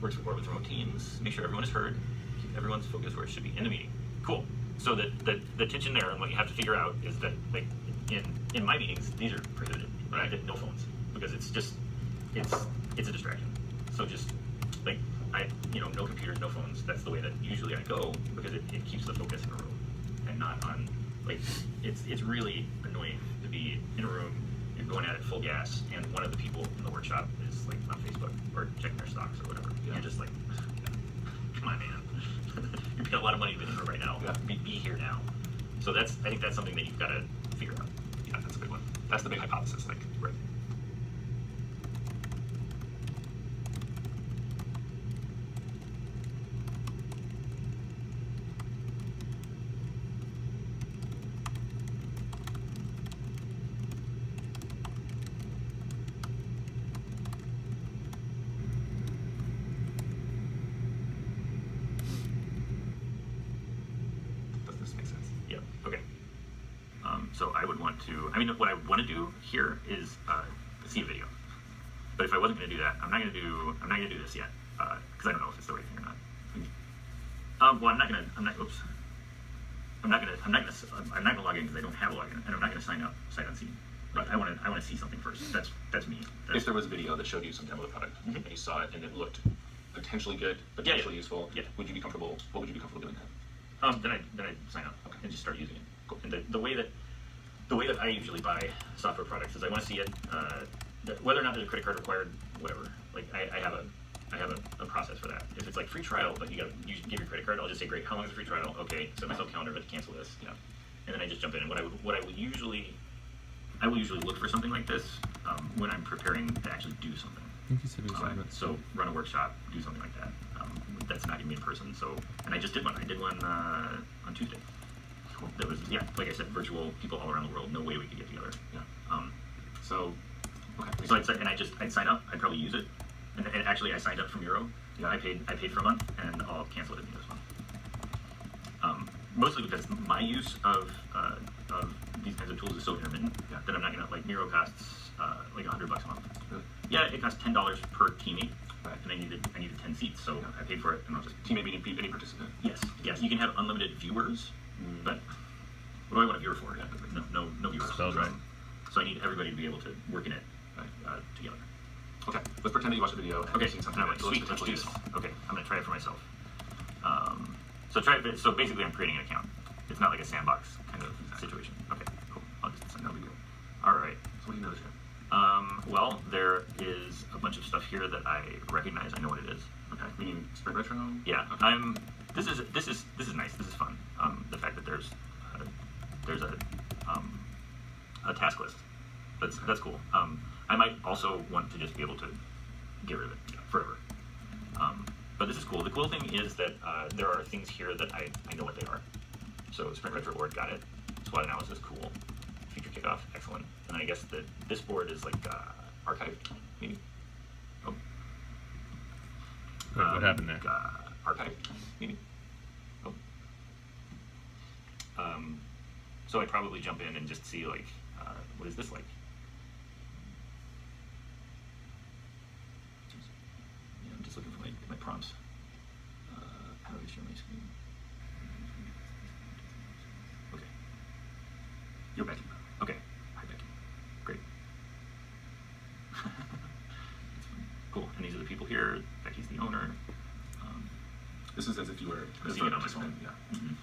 Works with remote teams. Make sure everyone is heard. Keep everyone's focus where it should be in the meeting. Cool. So the tension there, and what you have to figure out is that, like, in my meetings, these are prohibited. Right? No phones, because it's a distraction. So just like no computers, no phones. That's the way that usually I go, because it keeps the focus in a room and not on, like, it's really annoying to be in a room and going at it full gas, and one of the people in the workshop is like on Facebook or checking their stocks or whatever. Yeah. You're just like, come on, man. You're paying a lot of money to be in the room right now. Yeah. Be here now. So I think that's something that you've got to figure out. Yeah, that's a good one. That's the big hypothesis. Like, Right. does this make sense? Yep. Okay. So I would want to. What I want to do here is see a video. But if I wasn't going to do that, I'm not going to do this yet, because I don't know if it's the right thing or not. Well, I'm not going to. Oops. I'm not going to log in because I don't have a login, and I'm not going to sign up sight unseen. Right. I want to see something first. That's me. If there was a video that showed you some demo of the product and you saw it and it looked potentially good, Yeah. potentially useful, Yeah. would you be comfortable? What would you be comfortable doing then? Then I sign up and just start using it. Cool. And the way that I usually buy software products is I want to see it, whether or not there's a credit card required, whatever. Like I have a process for that. If it's like free trial, but you give your credit card, I'll just say, great, how long is the free trial? Okay, set myself calendar, but cancel this. Yeah. And then I just jump in. And I will usually look for something like this when I'm preparing to actually do something. I think he said he was on it. So run a workshop, do something like that. That's not even in person. So, and I just did one. I did one on Tuesday. That was, like I said, virtual, people all around the world. No way we could get together. Yeah. So Okay. So I'd sign up. I'd probably use it. And actually, I signed up for Miro. Yeah. I paid for a month, and I'll cancel it at the end of this month. Mostly because my use of these kinds of tools is so intermittent that I'm not gonna, like, Miro costs like $100 a month. Really? Yeah, it costs $10 per teammate, Right. and I needed 10 seats, so I paid for it, and I'll just Teammate meaning any participant. yes. You can have unlimited viewers, but what do I want a viewer for? Yeah. No viewers. Spelled right. So I need everybody to be able to work in it together. Okay. Let's pretend that you watched the video. And Okay, you've seen something now that looks sweet, let's potentially do this. useful. Okay, I'm gonna try it for myself. So basically I'm creating an account. It's not like a sandbox kind of situation. Okay, cool. I'll just send that video. All right. So what do you notice here? Well, there is a a bunch of stuff here that I recognize. I know what it is. Okay. Meaning Spring Retro. Yeah. Okay. This is nice. This is fun. The fact that there's a task list. That's cool. I might also want to just be able to get rid of it forever. But this is cool. The cool thing is that there are things here that I know what they are. So Sprint Retro board, got it. SWOT analysis, cool. Feature kickoff, excellent. And then I guess that this board is like archived, maybe. Oh. Wait, what happened there? Archived, maybe. Oh. So I'd probably jump in and just see like, what is this like? Yeah, I'm just looking for my prompts. How do I share my screen? Okay. You're Becky. Okay. Hi, Becky. Great. That's fun. Cool. And these are the people here. Becky's the owner. This is as if you were Seeing it on my phone. Yeah. Mm-hmm.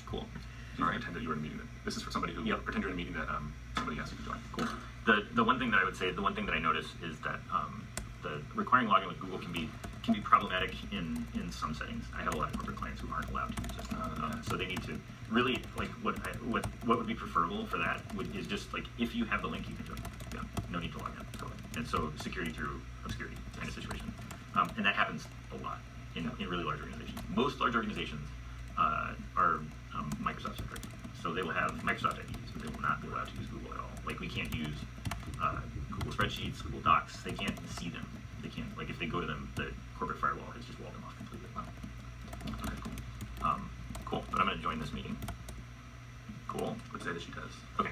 Cool. You pretend that you were in a meeting. This is for somebody who pretend you're in a meeting that somebody asked you to join. Cool. The one thing that I would say, the one thing that I notice is that the requiring login with Google can be problematic in some settings. I have a lot of corporate clients who aren't allowed to use it, so they need to really like what would be preferable for that is just like if you have the link, you can join. Yeah, no need to log in. Totally. And so security through obscurity kind of situation, and that happens a lot in really large organizations. Most large organizations are Microsoft centric, so they will have Microsoft IDs, but they will not be allowed to use Google at all. Like we can't use Google Spreadsheets, Google Docs. They can't see them. They can't, like if they go to them, the corporate firewall has just walled them off completely. Wow. Okay, cool. Cool, but I'm going to join this meeting. Cool. Let's say that she does. Okay.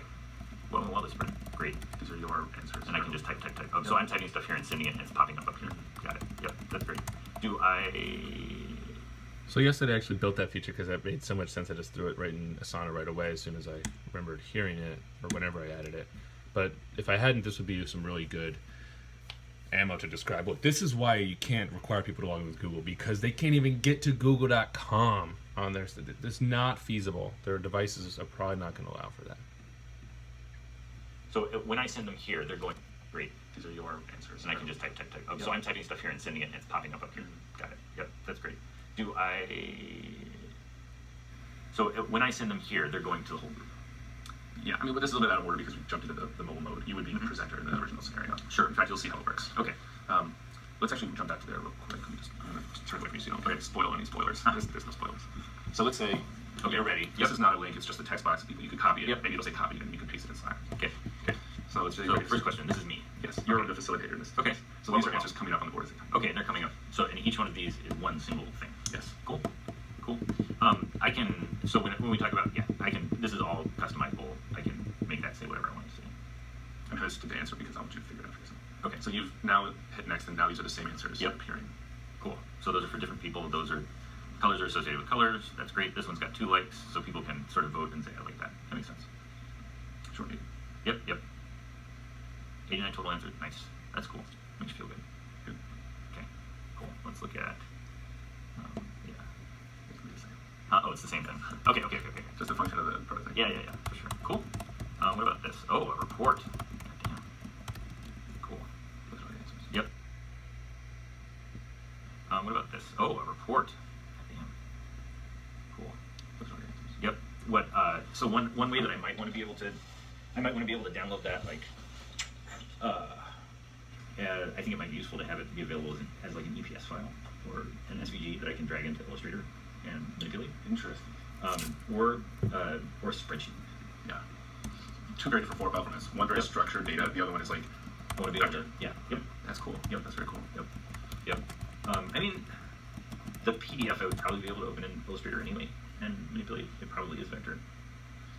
Well, this spread. Great. These are your answers. And I can just type. Oh, so I'm typing stuff here and sending it, and it's popping up here. Got it. Yep, that's great. Do I... So yesterday I actually built that feature because that made so much sense. I just threw it right in Asana right away as soon as I remembered hearing it or whenever I added it. But if I hadn't, this would be some really good ammo to describe. Well, this is why you can't require people to log in with Google, because they can't even get to google.com on their... It's not feasible. Their devices are probably not going to allow for that. So when I send them here, they're going... Great. These are your answers. And I can just type. Oh, so I'm typing stuff here and sending it, and it's popping up here. Got it. Yep, that's great. Do I... So when I send them here, they're going to the whole group. Yeah, I mean, but this is a little bit out of order because we jumped into the mobile mode. You would be the presenter in the original scenario. Sure. In fact, you'll see how it works. Okay. Let's actually jump back to there real quick. I'm gonna just turn away from you so you don't spoil any spoilers. There's no spoilers. So let's say, Okay, you're ready. This is not a link, it's just a text box. You could copy it. Yep. Maybe it'll say copy and you can paste it in Slack. Okay. So let's say So first question, this is me. Yes, you're the facilitator in this. Okay. So these are answers coming up on the board as they come. Okay, and they're coming up. So and each one of these is one single thing. Yes. Cool. I can, so when we talk about, this is all customizable. I can make that say whatever I want to say. I'm going to answer because I want you to figure it out for yourself. Okay. So you've now hit next, and now these are the same answers appearing. Cool. So those are for different people. Those are, colors are associated with colors. That's great. This one's got 2 likes, so people can sort of vote and say, I like that. That makes sense. Short meeting. Yep. 89 total answers. Nice. That's cool. Makes you feel good. Good. Okay. Cool. Let's look at, it's the same thing. Okay. Just a function of the prototype. Yeah, for sure. Cool. What about this? Oh, a report. Goddamn. Cool. Those are the answers. Yep. What about this? Oh, a report. Goddamn. Cool. Those are the answers. Yep. So one way that I might want to be able to download that, like, I think it might be useful to have it be available as like an EPS file or an SVG that I can drag into Illustrator and manipulate. Interesting. Or spreadsheet. Yeah. 2 very different formats. One very structured data. The other one is like vector. Yeah. Yep. That's cool. Yep. That's very cool. Yep. I mean, the PDF I would probably be able to open in Illustrator anyway and manipulate. It probably is vector.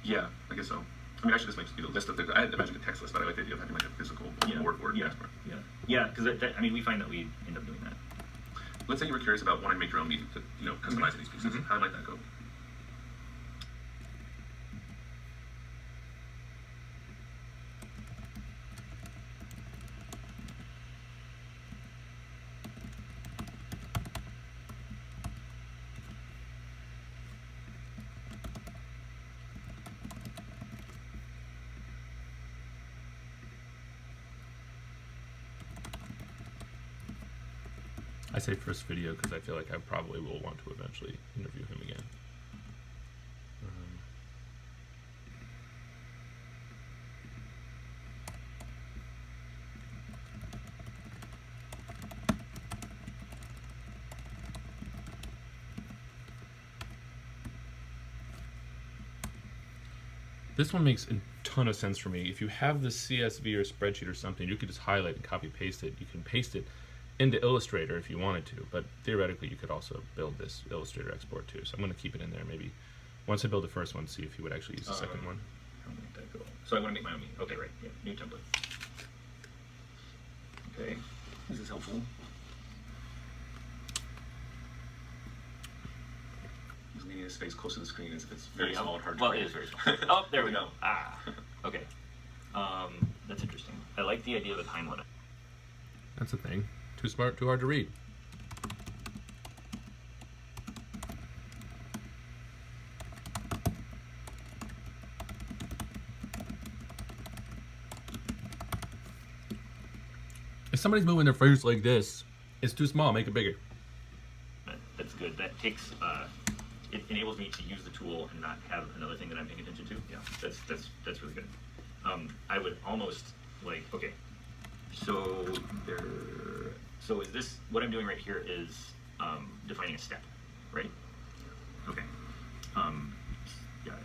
Yeah, I guess so. I mean, actually, this might just be the list of the. I had imagined a text list, but I like the idea of having like a physical word export. Yeah. Because I mean, we find that we end up doing that. Let's say you were curious about wanting to make your own meeting to, customize these pieces. How might that go? I say first video because I feel like I probably will want to eventually interview him again. This one makes a ton of sense for me. If you have the CSV or spreadsheet or something, you could just highlight and copy paste it. You can paste it into Illustrator if you wanted to, but theoretically you could also build this Illustrator export too. So I'm going to keep it in there. Maybe once I build the first one, see if you would actually use the second one. How many did I go? So I want to make my own. Okay, right. Yeah, new template. Okay, this is helpful. Just needing his face close to the screen as if it's very small and hard to Well, read. it is very small. Oh, there we go. Okay. That's interesting. I like the idea of a time limit. That's the thing. Too smart, too hard to read. If somebody's moving their face like this, it's too small, make it bigger. That's good. That takes, it enables me to use the tool and not have another thing that I'm paying attention to. Yeah, that's really good. I would almost like, okay, so is this, what I'm doing right here is defining a step, right? Okay. Got it.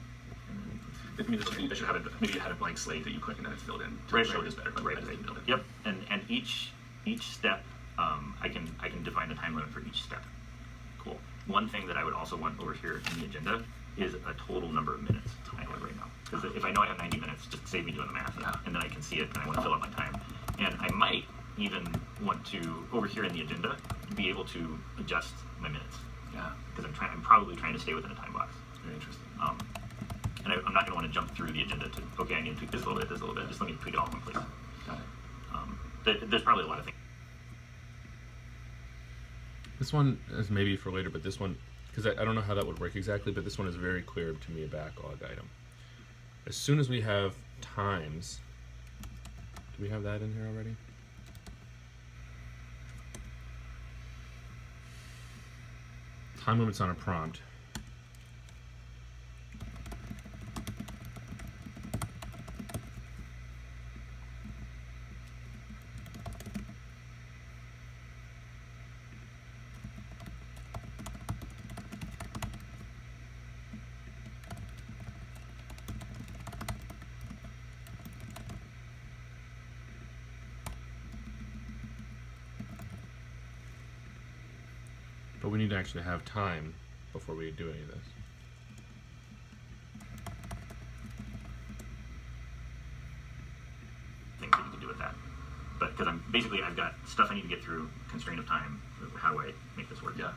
I mean, I should have it, maybe it had a blank slate that you click and then it's filled in to show this better. But Right. I didn't build it. Yep. And each step, I can define the time limit for each step. Cool. One thing that I would also want over here in the agenda is a total number of minutes I have right now. Because if I know I have 90 minutes, just save me doing the math, and then I can see it, and I want to fill up my time. And I might even want to, over here in the agenda, be able to adjust my minutes. Yeah. Because I'm probably trying to stay within a time box. Very interesting. And I'm not going to want to jump through the agenda to, okay, I need to tweak this a little bit, this a little bit. Just let me tweak it all in one place. Got it. There's probably a lot of things. This one is maybe for later, but this one, because I don't know how that would work exactly, but this one is very clear to me, a backlog item. As soon as we have times, do we have that in here already? Time limits on a prompt. But we need to actually have time before we do any of this. Things that you can do with that. But because I've got stuff I need to get through, constraint of time. How do I make this work? Yeah.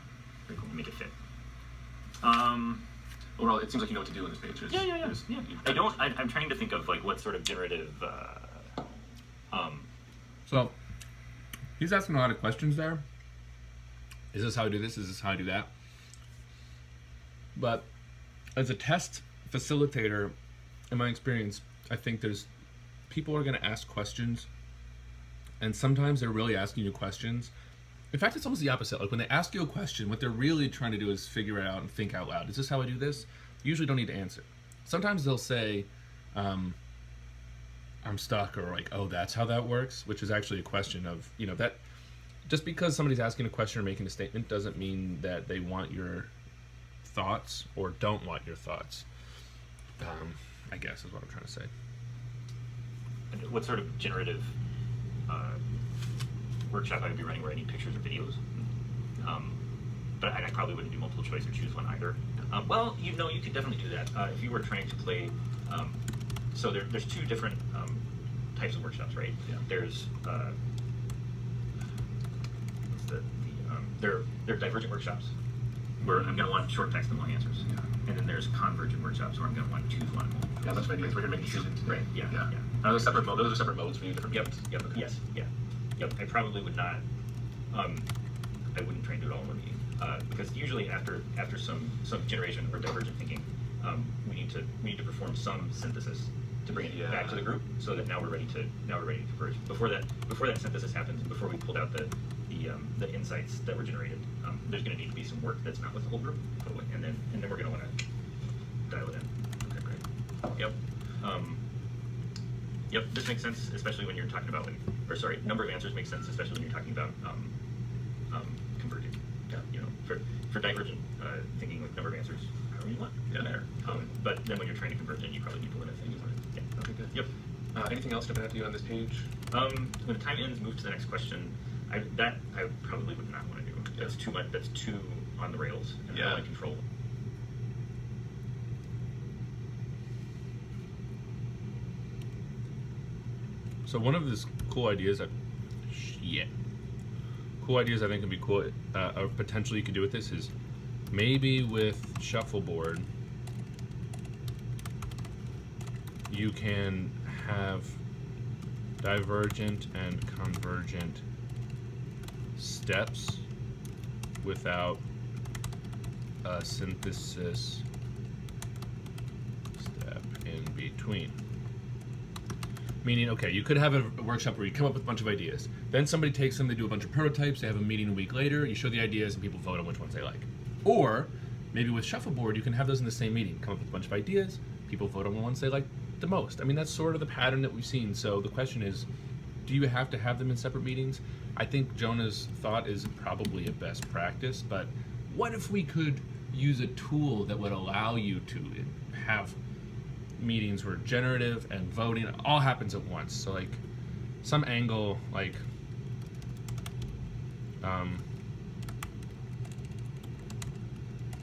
Very cool. Make it fit. Overall, it seems like you know what to do on this page. I'm trying to think of like what sort of generative. So he's asking a lot of questions there. Is this how I do this? Is this how I do that? But as a test facilitator, in my experience, I think there's people are going to ask questions, and sometimes they're really asking you questions. In fact, it's almost the opposite. Like when they ask you a question, what they're really trying to do is figure it out and think out loud. Is this how I do this? You usually don't need to answer. Sometimes they'll say, I'm stuck, or like, oh, that's how that works, which is actually a question of, that just because somebody's asking a question or making a statement doesn't mean that they want your thoughts or don't want your thoughts. I guess is what I'm trying to say. What sort of generative workshop I would be running where I need pictures or videos? But I probably wouldn't do multiple choice or choose one either. Well, you could definitely do that. If you were trying to play, so there's two different types of workshops, right? Yeah. There's they're divergent workshops where I'm going to want short text and long answers. Yeah. And then there's convergent workshops where I'm going to want to choose one. Yeah, that's what I mean. We're going to make decisions today. Right. Yeah. Those are separate modes for you. Different Yep. modes. Yep. Okay. Yes. Yeah. Yep. I probably would not. I wouldn't try and do it all in one meeting because usually after some generation or divergent thinking, we need to perform some synthesis to bring it back to the group so that now we're ready to converge. Before that synthesis happens, before we pulled out the the insights that were generated. There's going to need to be some work that's not with the whole group, totally. And then we're going to want to dial it in. Okay, great. Yep. Yep. This makes sense, especially when you're talking about number of answers makes sense, especially when you're talking about converging. Yeah. You know, for divergent thinking with number of answers, however you want. Yeah. There. But then when you're trying to converge in, you probably need to limit things. Yeah. Okay, good. Yep. Anything else to add to you on this page? When the time ends, move to the next question. I probably would not want to do. That's too much. That's too on the rails, and I don't want to control. So one of these cool ideas I think would be cool, or potentially you could do with this is maybe with shuffleboard you can have divergent and convergent steps without a synthesis step in between. Meaning, okay, you could have a workshop where you come up with a bunch of ideas. Then somebody takes them, they do a bunch of prototypes, they have a meeting a week later, you show the ideas and people vote on which ones they like. Or, maybe with shuffleboard, you can have those in the same meeting. Come up with a bunch of ideas, people vote on the ones they like the most. I mean, that's sort of the pattern that we've seen. So the question is, do you have to have them in separate meetings? I think Jonah's thought is probably a best practice, but what if we could use a tool that would allow you to have meetings where generative and voting all happens at once? So like some angle, like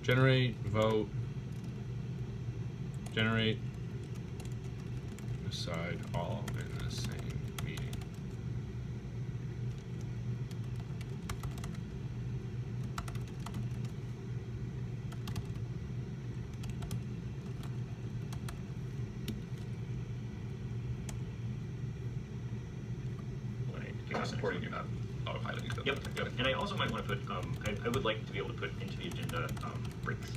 generate, vote, generate, decide, all in the same meeting. Supporting you, not autopiloting them. Yep. And I also might want to put, I would like to be able to put into the agenda breaks.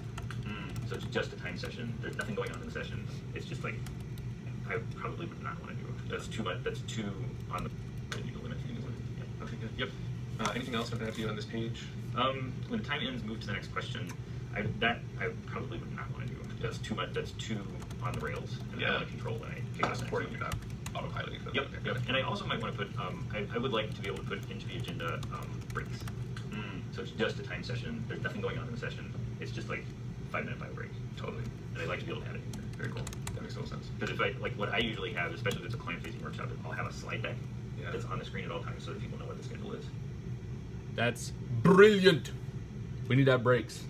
So it's just a time session. There's nothing going on in the session. It's just like, I probably would not want to do it. That's too much. That's too on the. I need to limit things. Yeah. Okay, good. Yep. Anything else to add to you on this page? When the time ends, move to the next question. I probably would not want to do it. That's too much. That's too on the rails, and I don't want to control when I kick off. Supporting you, not autopiloting them. Yep. And I also might want to put, I would like to be able to put into the agenda breaks. So it's just a time session. There's nothing going on in the session. It's just like 5-minute bio break. Totally. And I'd like to be able to add it in here. Very cool. That makes total sense. Because if I, like what I usually have, especially if it's a client-facing workshop, I'll have a slide deck that's on the screen at all times so that people know what the schedule is. That's brilliant. We need that breaks.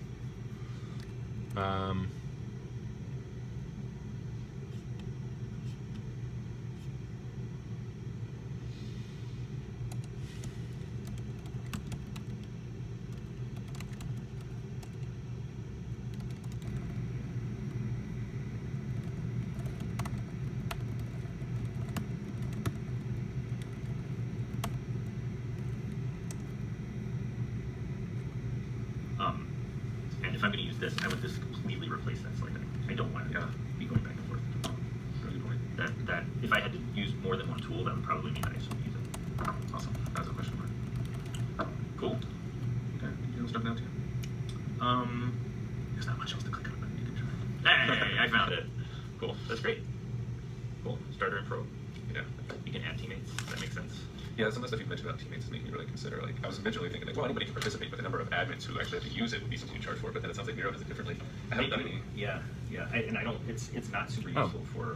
And if I'm going to use this, I would just completely replace that slide deck. I don't want to be going back and forth. Really good point. That if I had to use more than one tool, that would probably mean I just wouldn't use it. Awesome. That's a question mark. Cool. Okay. Anything else jumping out to you? There's not much else to click on, but you can try. Hey, I found it. Cool. That's great. Cool. Starter and pro. Yeah. You can add teammates. That makes sense. Yeah, some of the stuff you mentioned about teammates is making me really consider, like, I was originally thinking, like, well, anybody can participate, but the number of admins who actually have to use it would be something you charge for, but then it sounds like Miro does it differently. I haven't done any. Yeah. And I don't, it's not super useful for,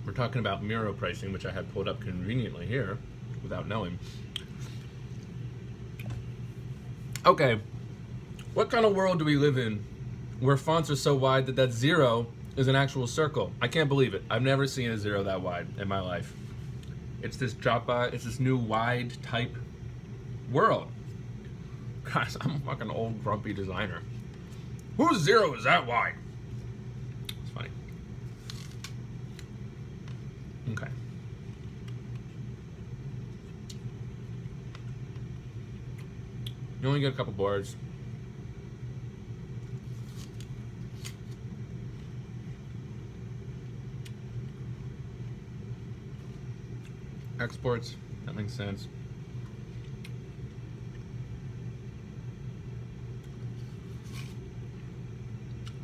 We're talking about Miro pricing, which I had pulled up conveniently here without knowing. Okay, what kind of world do we live in where fonts are so wide that 0 is an actual circle? I can't believe it. I've never seen a 0 that wide in my life. It's this it's this new wide type world. Guys, I'm a fucking old grumpy designer. Whose 0 is that wide? It's funny. Okay. You only get a couple boards. Exports, that makes sense.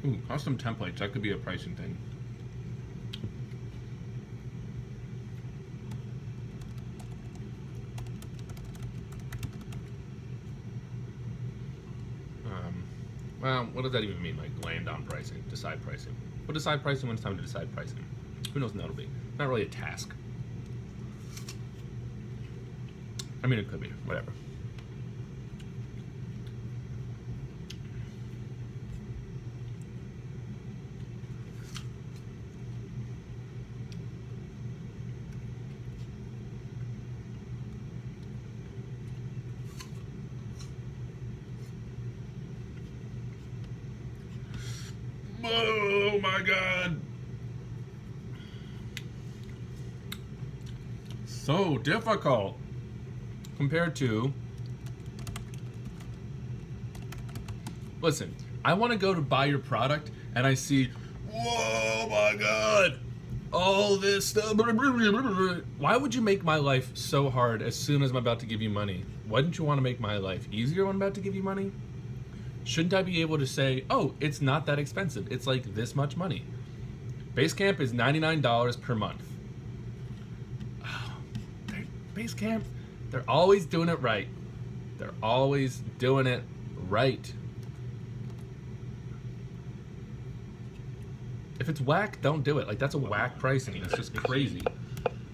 Ooh, custom templates. That could be a pricing thing. Well, what does that even mean? Like land on pricing, decide pricing. We'll decide pricing when it's time to decide pricing. Who knows when that'll be? Not really a task. I mean, it could be. Whatever. Oh my god. So difficult compared to. Listen, I want to go to buy your product and I see, whoa my god, all this stuff. Why would you make my life so hard as soon as I'm about to give you money? Wouldn't you want to make my life easier when I'm about to give you money? Shouldn't I be able to say, oh, it's not that expensive. It's like this much money. Basecamp is $99 per month. Oh, Basecamp, they're always doing it right. They're always doing it right. If it's whack, don't do it. Like, that's a whack pricing. It's just crazy.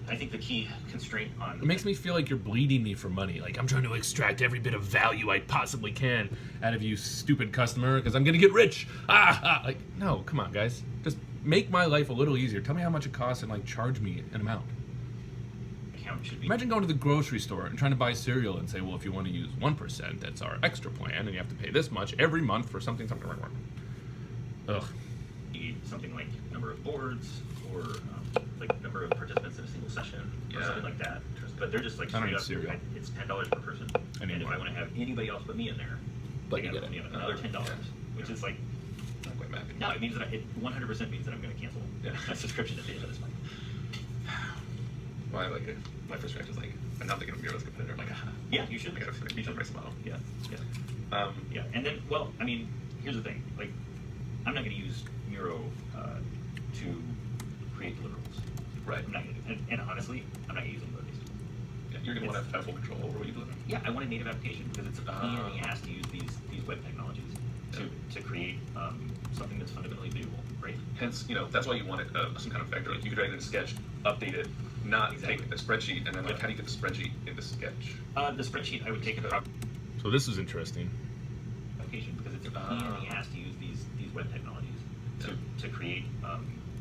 I think the key constraint on It makes me feel like you're bleeding me for money. Like, I'm trying to extract every bit of value I possibly can out of you, stupid customer, because I'm going to get rich. Like, no, come on, guys. Just make my life a little easier. Tell me how much it costs and, like, charge me an amount. account should be. Imagine going to the grocery store and trying to buy cereal and say, well, if you want to use 1%, that's our extra plan, and you have to pay this much every month for something. Ugh. Something like number of boards or like number of participants in a single session or something like that. But they're just like I don't straight need up. cereal. It's $10 per person. And if I want to have anybody else but me in there, But I you gotta get it. pay another $10, which is like Not quite mad. no. It means that it 100% means that I'm going to cancel that subscription at the end of this month. Well, I like it. My first reaction is like, I'm not thinking of Miro as a competitor. I'm like, Yeah, you should. I gotta finish the price model. Yeah, yeah. Yeah, and then, well, I mean, here's the thing. Like, I'm not going to use Miro to create deliverables. Right. I'm not going to. And honestly, I'm not using those. Yeah, you're gonna want to have full control over what you deliver. Yeah, I want a native application because it's a pain in the ass to use these web technologies to create something that's fundamentally viewable, right? Hence, that's why you want it some kind of vector. Like you could write it in Sketch, update it, not take a spreadsheet, and then like how do you get the spreadsheet into Sketch? The spreadsheet, I would take a So this is interesting. application because it's a pain in the ass to use these web technologies to create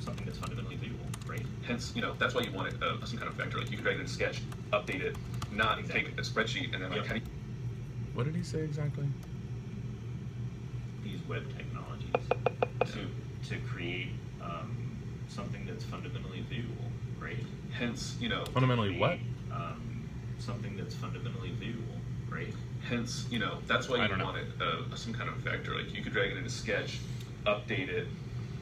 something that's fundamentally viewable, right? Hence, that's why you want it some kind of vector. Like you could write it in Sketch, update it, not take a spreadsheet, and then like how do you What did he say exactly? These web technologies to create something that's fundamentally viewable, right? Hence, Fundamentally Create, what? Something that's fundamentally viewable, right? Hence, that's why I you don't know. want it some kind of vector. Like you could drag it into Sketch, update it,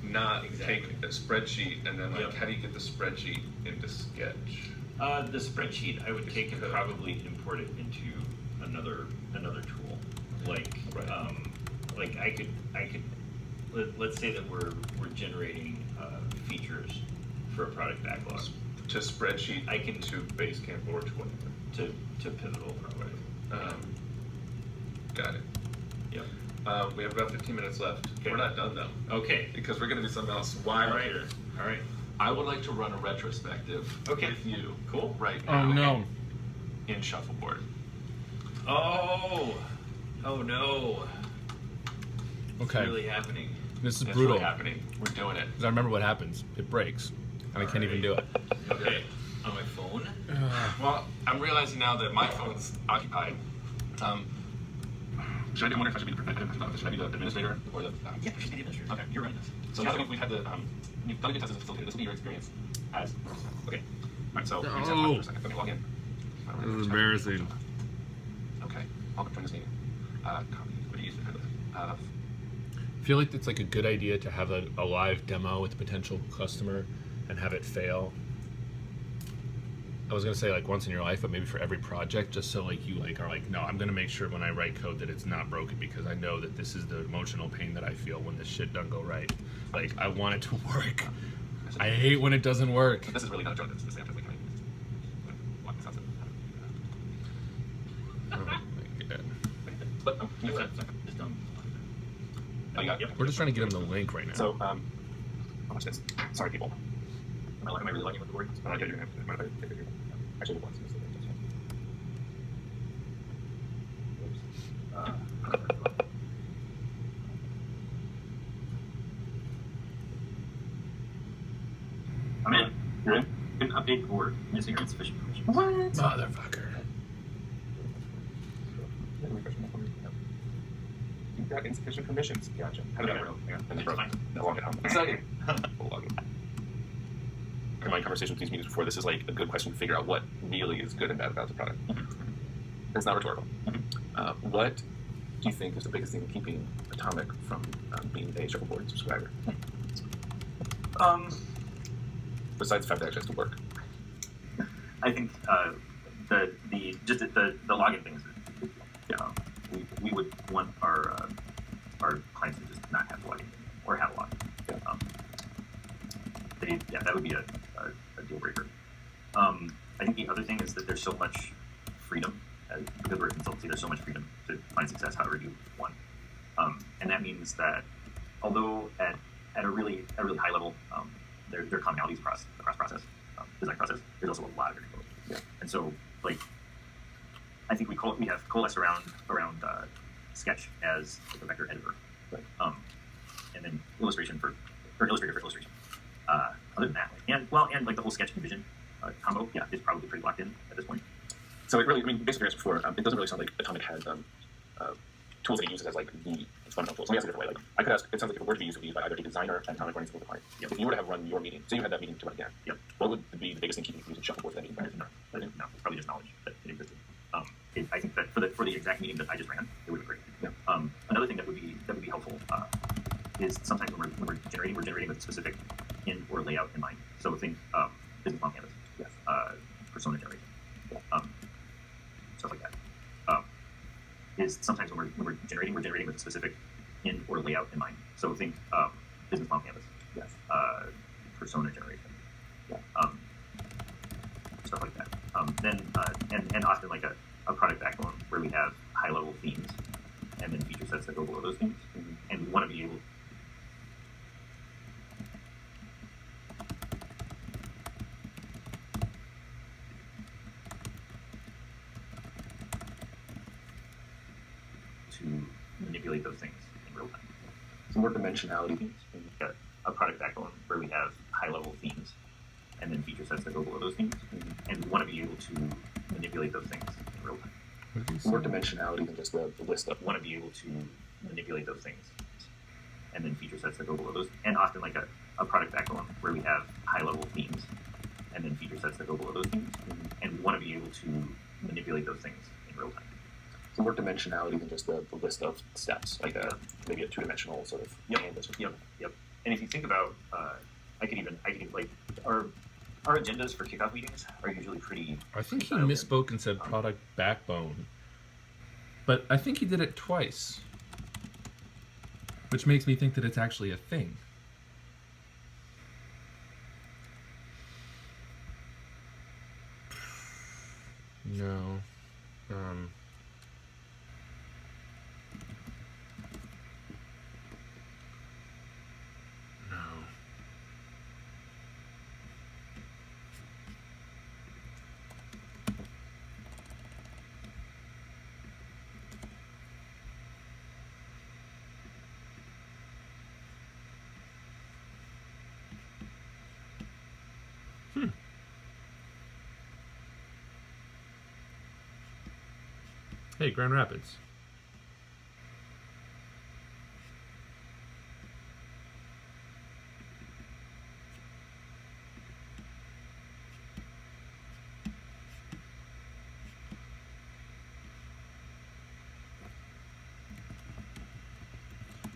not take a spreadsheet, and then like how do you get the spreadsheet into Sketch? The spreadsheet I would take and probably import it into another tool, like like I could let's say that we're generating features for a product backlog To spreadsheet, I can to Basecamp or to whatever. to Pivotal probably. Got it. Yep. We have about 15 minutes left. Okay. We're not done though, Okay. because we're going to do something else wild All right. here. All right. I would like to run a retrospective Okay. with you. Cool. Right Oh now. no. In Shuffleboard. Oh no! It's Okay. really happening. This is That's brutal. what's happening. We're doing it. Because I remember what happens. It breaks. And I can't even do it. Okay. On my phone. Well, I'm realizing now that my phone's occupied. Should I wonder if I should be the administrator or the? Yeah, you should be the administrator. Okay. You're running this. So now that we've had the you've done a good test as a facilitator, this will be your experience as okay. All right. So you just have to for a second. Let me log in. This is embarrassing. Okay. I'll join this meeting. Copy. What do you use? I feel like it's like a good idea to have a live demo with a potential customer and have it fail. I was gonna say like once in your life, but maybe for every project, just so like you like are like, no, I'm gonna make sure when I write code that it's not broken because I know that this is the emotional pain that I feel when this shit doesn't go right. Like I want it to work. I hate when it doesn't work. But this is really not a joke. This is the same thing. Oh my god. But Just done. oh, you got it. We're just trying to get him the link right now. So I'll watch this. Sorry, people. Am I really liking with the word? I'm not getting it. Actually, once. I'm in. You're in? Good update for missing or insufficient permission. What? Motherfucker. You got insufficient permissions. Gotcha. How did that work? It's fine. I'll log it home. Exciting. We'll log in. My conversation with these meetings before this is like a good question to figure out what really is good and bad about the product. It's not rhetorical. What do you think is the biggest thing keeping Atomic from being a shuffleboard subscriber? Besides the fact that it actually has to work. I think the login things. Yeah, we would want our clients to just not have to log in or have a login. Yeah. That would be a deal breaker. I think the other thing is that there's so much freedom because we're a consultancy. There's so much freedom to find success however you want, and that means that although at a really high level, there are commonalities across process, design process. There's also a lot of variability. Yeah. And so like I think we have coalesced around Sketch as the vector editor, Right. And then Illustrator for illustration. Other than that, and like the whole Sketch and Vision combo, is probably pretty locked in at this point. So it really, basically as before, it doesn't really sound like Atomic has tools that it uses as like the fundamental tools. Let me ask it a different way. Like I could ask, it sounds like if it were to be used, it would be used by either a designer and Atomic running through the client. Yep. If you were to have run your meeting, say you had that meeting to run again, what would be the biggest thing keeping you from using Shuffleboard for that meeting? No, it's probably just knowledge that it existed. I think that for the exact meeting that I just ran, it would be great. Yeah. Another thing that would be helpful is sometimes when we're generating with a specific in or layout in mind. So think business on canvas, Yes. persona generation, Yeah. stuff like that. Is sometimes when we're generating with a specific in or layout in mind. So think business on canvas, Yes. persona generation, Yeah. stuff like that. Then and often like a product backbone where we have high level themes and then feature sets that go below those themes, and we want to be able to manipulate those things in real time. Some more dimensionality. A product backbone where we have high level themes and then feature sets that go below those themes, and we want to be able to manipulate those things in real time. Some more dimensionality than just the list of. We want to be able to manipulate those things and then feature sets that go below those, and often like a product backbone where we have high level themes and then feature sets that go below those themes, and we want to be able to manipulate those things in real time. Some more dimensionality than just the list of steps, like maybe a two-dimensional sort of canvas. Yep. And if you think about, I could even like our agendas for kickoff meetings are usually pretty. I think he dialed in. misspoke and said product backbone. But I think he did it twice. Which makes me think that it's actually a thing. No. No. Hey, Grand Rapids.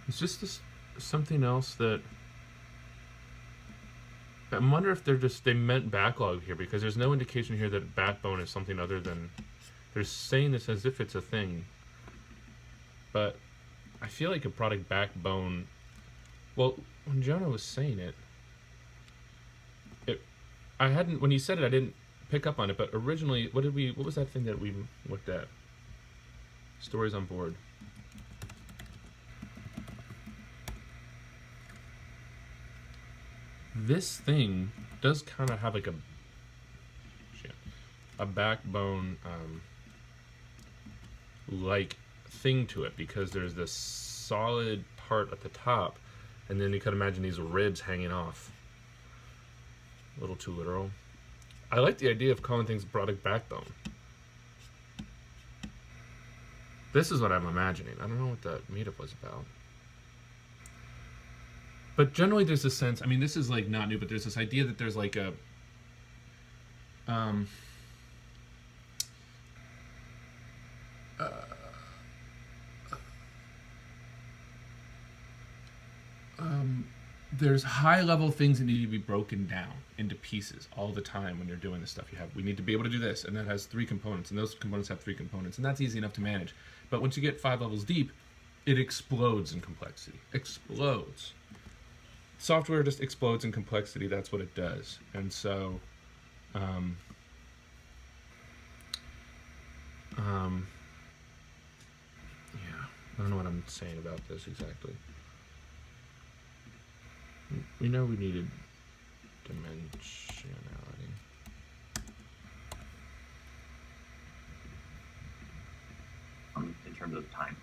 Is this something else that wonder if they meant backlog here, because there's no indication here that backbone is something other than, they're saying this as if it's a thing, but I feel like a product backbone, well, when Jonah was saying it, when he said it, I didn't pick up on it, but originally, what was that thing that we looked at? Stories on board. This thing does kind of have like a backbone like thing to it, because there's this solid part at the top, and then you could imagine these ribs hanging off. A little too literal. I like the idea of calling things product backbone. This is what I'm imagining. I don't know what that meetup was about. But generally there's a sense, I mean, this is like not new, but there's this idea that there's like a there's high level things that need to be broken down into pieces all the time when you're doing this stuff. We need to be able to do this, and that has 3 components, and those components have 3 components, and that's easy enough to manage. But once you get 5 levels deep, it explodes in complexity. Explodes. Software just explodes in complexity. That's what it does. And so, yeah, I don't know what I'm saying about this exactly. We know we needed dimensionality. In terms of time.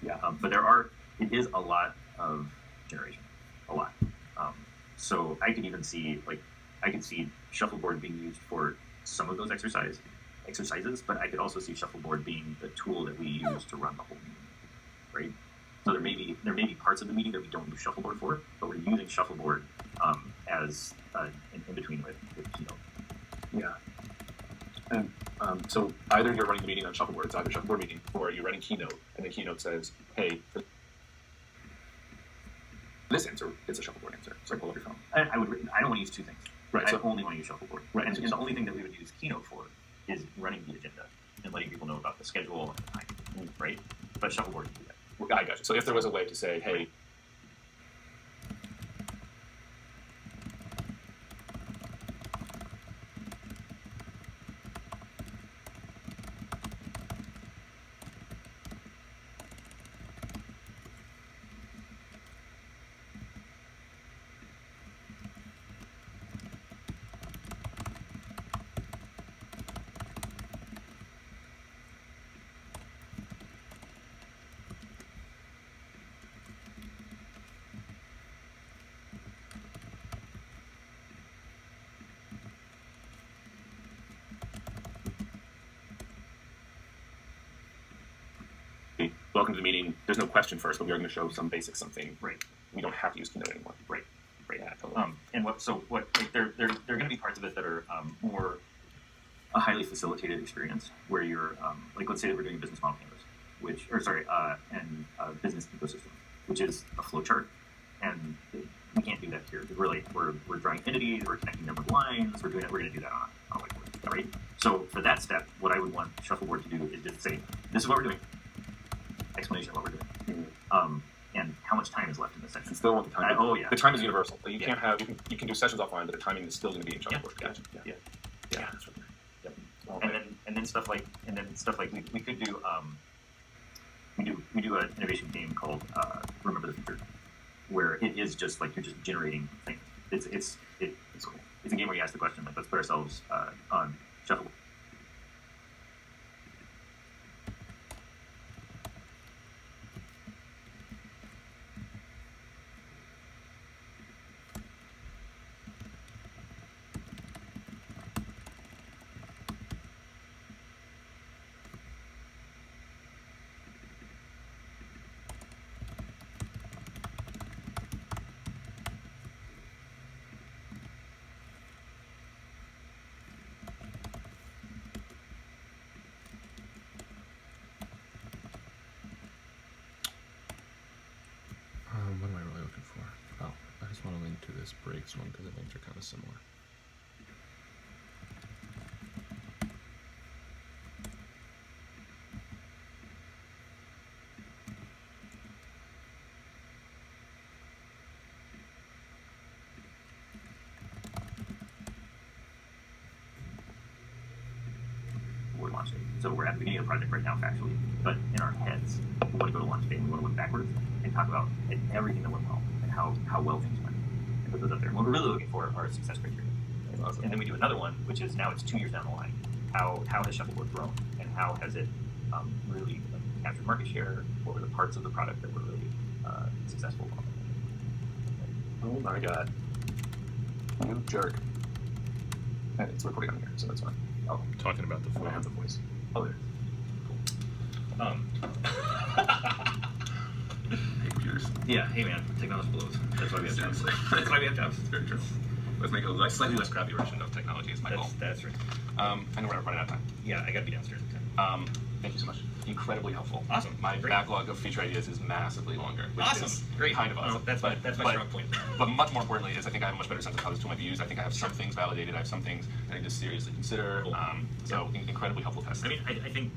Yeah. But it is a lot of generation. A lot. So I could even see, shuffleboard being used for some of those exercises, but I could also see shuffleboard being the tool that we use to run the whole meeting, right? So there may be parts of the meeting that we don't use shuffleboard for, but we're using shuffleboard as in between with Keynote. Yeah. And so either you're running the meeting on shuffleboard, it's either shuffleboard meeting, or you're running Keynote, and then Keynote says, hey, for this answer, it's a shuffleboard answer. So pull up your phone. I don't want to use 2 things. Right. I only want to use shuffleboard. Right. And the only thing that we would use Keynote for is running the agenda and letting people know about the schedule and the time. Right. But shuffleboard can do that. I got you. So if there was a way to say, hey, welcome to the meeting. There's no question first, but we are going to show some basic something. Right. We don't have to use Keynote anymore. Right. Yeah, totally. There are going to be parts of it that are more a highly facilitated experience, where you're let's say that we're doing a business model canvas, and a business ecosystem, which is a flowchart, and we can't do that here. We're drawing entities, we're connecting them with lines, we're going to do that on a whiteboard, right? So for that step, what I would want shuffleboard to do is just say, this is what we're doing. Explanation of what we're doing, and how much time is left in the session. You still want the time. Yeah. The time is universal. Like you can't have. You can do sessions offline, but the timing is still going to be in shuffleboard. Yeah. That's right. Yep. And then stuff like we could do we do an innovation game called Remember the Future, where it is just like you're just generating things. It's cool. It's a game where you ask the question, like, let's put ourselves on shuffleboard. this brakes one because I think they're kind of similar. We're launch date. So we're at the beginning of the project right now, factually, but in our heads, we want to go to launch date and we want to look backwards and talk about everything that went well and how well things went and put those up there. And what we're really looking for are success criteria. Awesome. And then we do another one, which is now it's 2 years down the line. How has Shuffleboard grown and how has it really captured market share? What were the parts of the product that were really successful? Oh my god. You jerk. And it's recording on here, so that's fine. Oh, Talking about the I phone. have the voice. Oh, there. Cool. Hey, computers. Yeah, hey man, technology blows. That's why we have jobs. Seriously. That's why we have jobs. It's very true. Let's make a slightly less crappy version of technology is my goal. That's right. I know we're running out of time. Yeah, I gotta be downstairs at 10. Thank you so much. Incredibly helpful. Awesome. My Great. backlog of feature ideas is massively longer. Which Awesome. Is Great. Kind of awesome. Oh, that's my strong point. But much more importantly is I think I have a much better sense of how this tool might be used. I think I have some things validated. I have some things I need to seriously consider. Cool. So incredibly helpful test. I mean, I think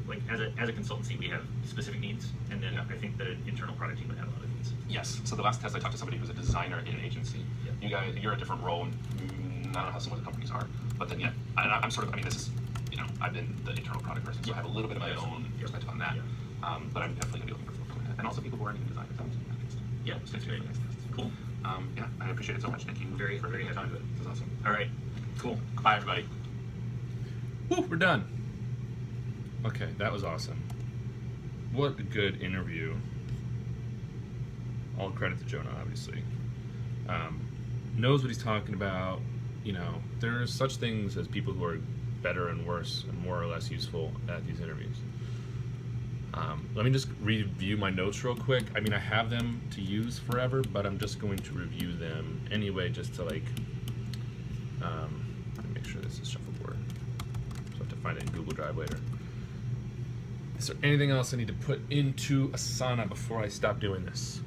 like as a consultancy, we have specific needs, and then Yeah. I think the internal product team would have other needs. Yes. So the last test I talked to somebody who's a designer in an agency. Yeah. You guys, you're a different role. And I don't know how similar the companies are, but then I'm sort of. I mean, this is. I've been the internal product person, so I have a little bit of my own perspective on that. Yeah. But I'm definitely gonna be looking for folks like that, and also people who aren't even designers. Yeah, Stay tuned for the next test. Cool. Yeah, I appreciate it so much. Thank you. Very for taking the time. happy with it. This is awesome. All right. Cool. Bye, everybody. Woo, we're done. Okay, that was awesome. What a good interview. All credit to Jonah, obviously. Knows what he's talking about. There's such things as people who are better and worse and more or less useful at these interviews. Let me just review my notes real quick. I mean, I have them to use forever, but I'm just going to review them anyway, just to make sure this is Shuffleboard. So I have to find it in Google Drive later. Is there anything else I need to put into Asana before I stop doing this?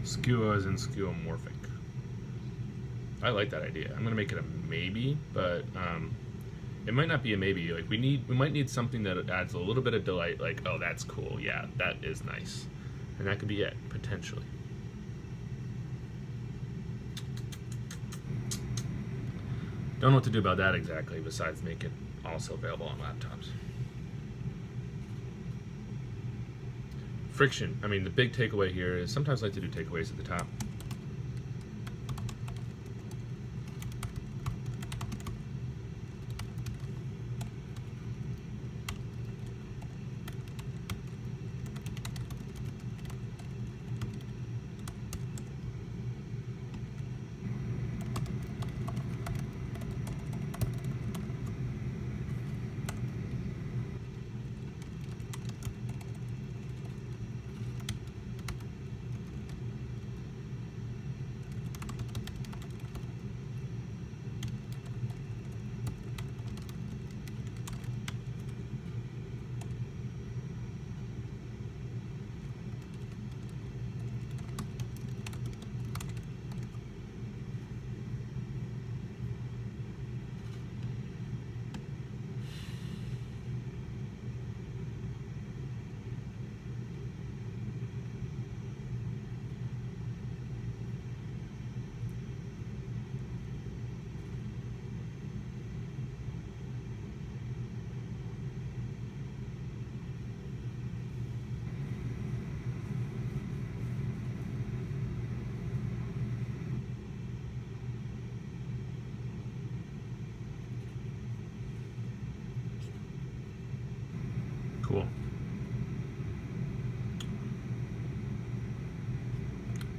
Skua is in skeuomorphic. I like that idea. I'm gonna make it a maybe, but it might not be a maybe. Like we might need something that adds a little bit of delight. Like, oh, that's cool. Yeah, that is nice, and that could be it potentially. Don't know what to do about that exactly. Besides make it also available on laptops. Friction. I mean, the big takeaway here is sometimes I like to do takeaways at the top.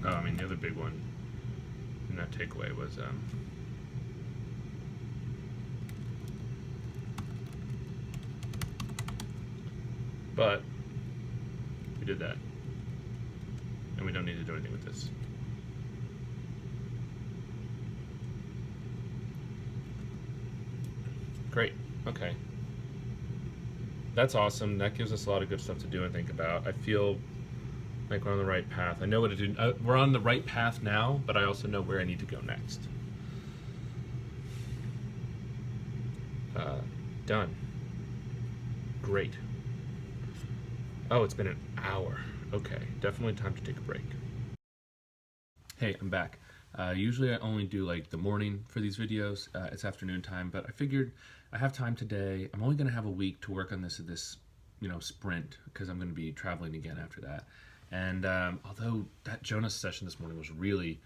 Oh, I mean, the other big one in that takeaway was but we did that, and we don't need to do anything with this. Great. Okay. That's awesome. That gives us a lot of good stuff to do and think about. I feel like we're on the right path. I know what to do. We're on the right path now, but I also know where I need to go next. Done. Great. Oh, it's been an hour. Okay, definitely time to take a break. Hey, I'm back. Usually I only do like the morning for these videos. It's afternoon time, but I figured I have time today. I'm only going to have a week to work on this sprint, because I'm going to be traveling again after that. And although that Jonah session this morning was really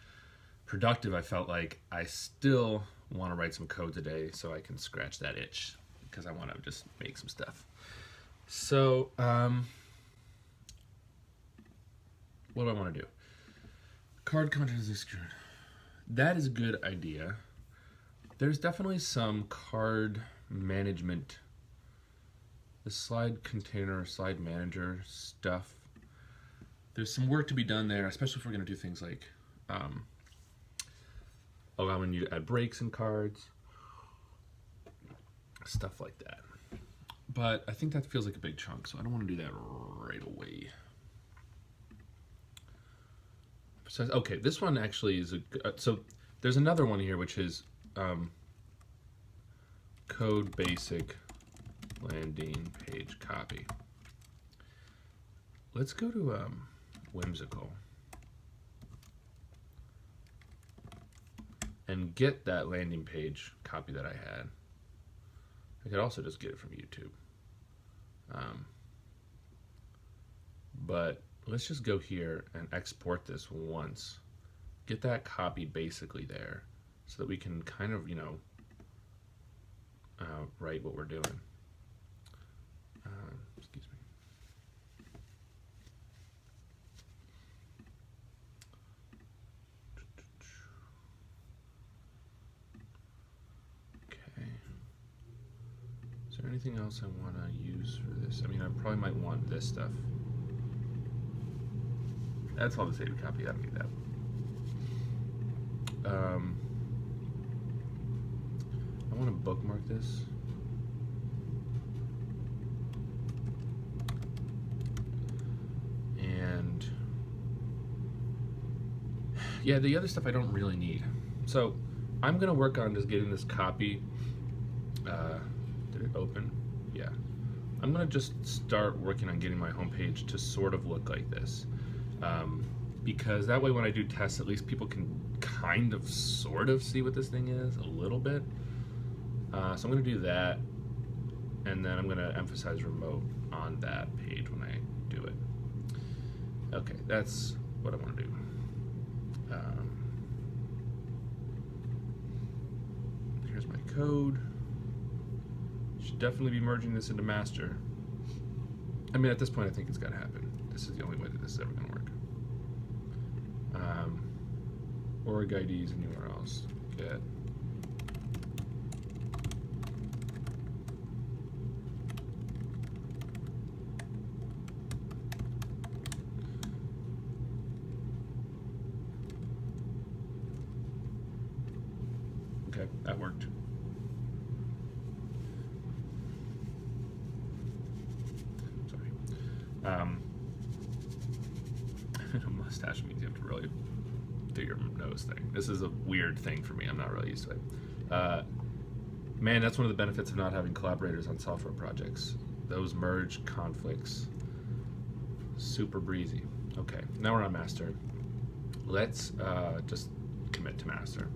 productive, I felt like I still want to write some code today so I can scratch that itch, because I want to just make some stuff. So what do I want to do? Card content is secured. That is a good idea. There's definitely some card management, the slide container, slide manager stuff. There's some work to be done there, especially if we're going to do things like allowing you to add breaks in cards, stuff like that. But I think that feels like a big chunk, so I don't want to do that right away. So, okay, this one actually is so there's another one here, which is code basic landing page copy. Let's go to Whimsical and get that landing page copy that I had. I could also just get it from YouTube. But let's just go here and export this once. Get that copy basically there so that we can kind of, write what we're doing. Excuse me. Okay. Is there anything else I want to use for this? I mean, I probably might want this stuff. That's all the saved copy. I don't need that. I want to bookmark this. And yeah, the other stuff I don't really need. So I'm going to work on just getting this copy. Did it open? Yeah. I'm going to just start working on getting my homepage to sort of look like this. Because that way when I do tests, at least people can kind of sort of see what this thing is a little bit. So I'm going to do that, and then I'm going to emphasize remote on that page when I do it. Okay, that's what I want to do. Here's my code. Should definitely be merging this into master. I mean, at this point I think it's got to happen. This is the only way that this is ever going to work. Org IDs and URLs. Get. Okay, that worked. Sorry. A mustache means you have to really do your nose thing. This is a weird thing for me. I'm not really used to it. Man, that's one of the benefits of not having collaborators on software projects. Those merge conflicts. Super breezy. Okay, now we're on master. Let's just commit to master.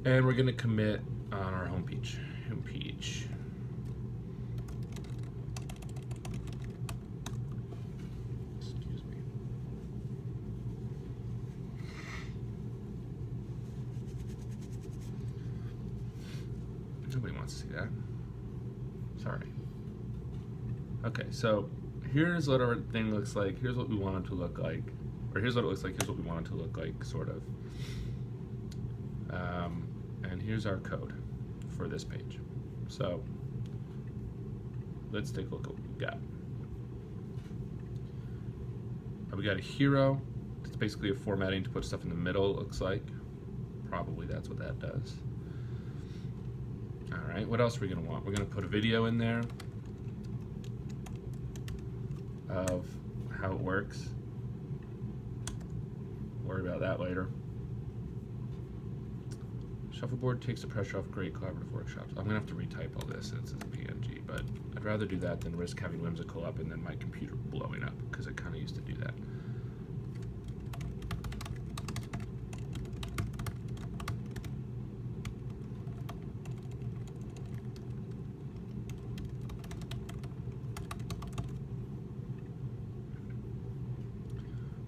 And we're going to commit on our home page. Excuse me. Nobody wants to see that. Sorry. Okay, so here's what our thing looks like. Here's what we want it to look like. or here's what it looks like, here's what we want it to look like, sort of. And here's our code for this page. So let's take a look at what we got. We got a hero. It's basically a formatting to put stuff in the middle, it looks like. Probably that's what that does. All right, what else are we gonna want? We're gonna put a video in there of how it works. Worry about that later. Shuffleboard takes the pressure off great collaborative workshops. I'm gonna have to retype all this since it's a PNG, but I'd rather do that than risk having whimsical up and then my computer blowing up, because it kind of used to do that.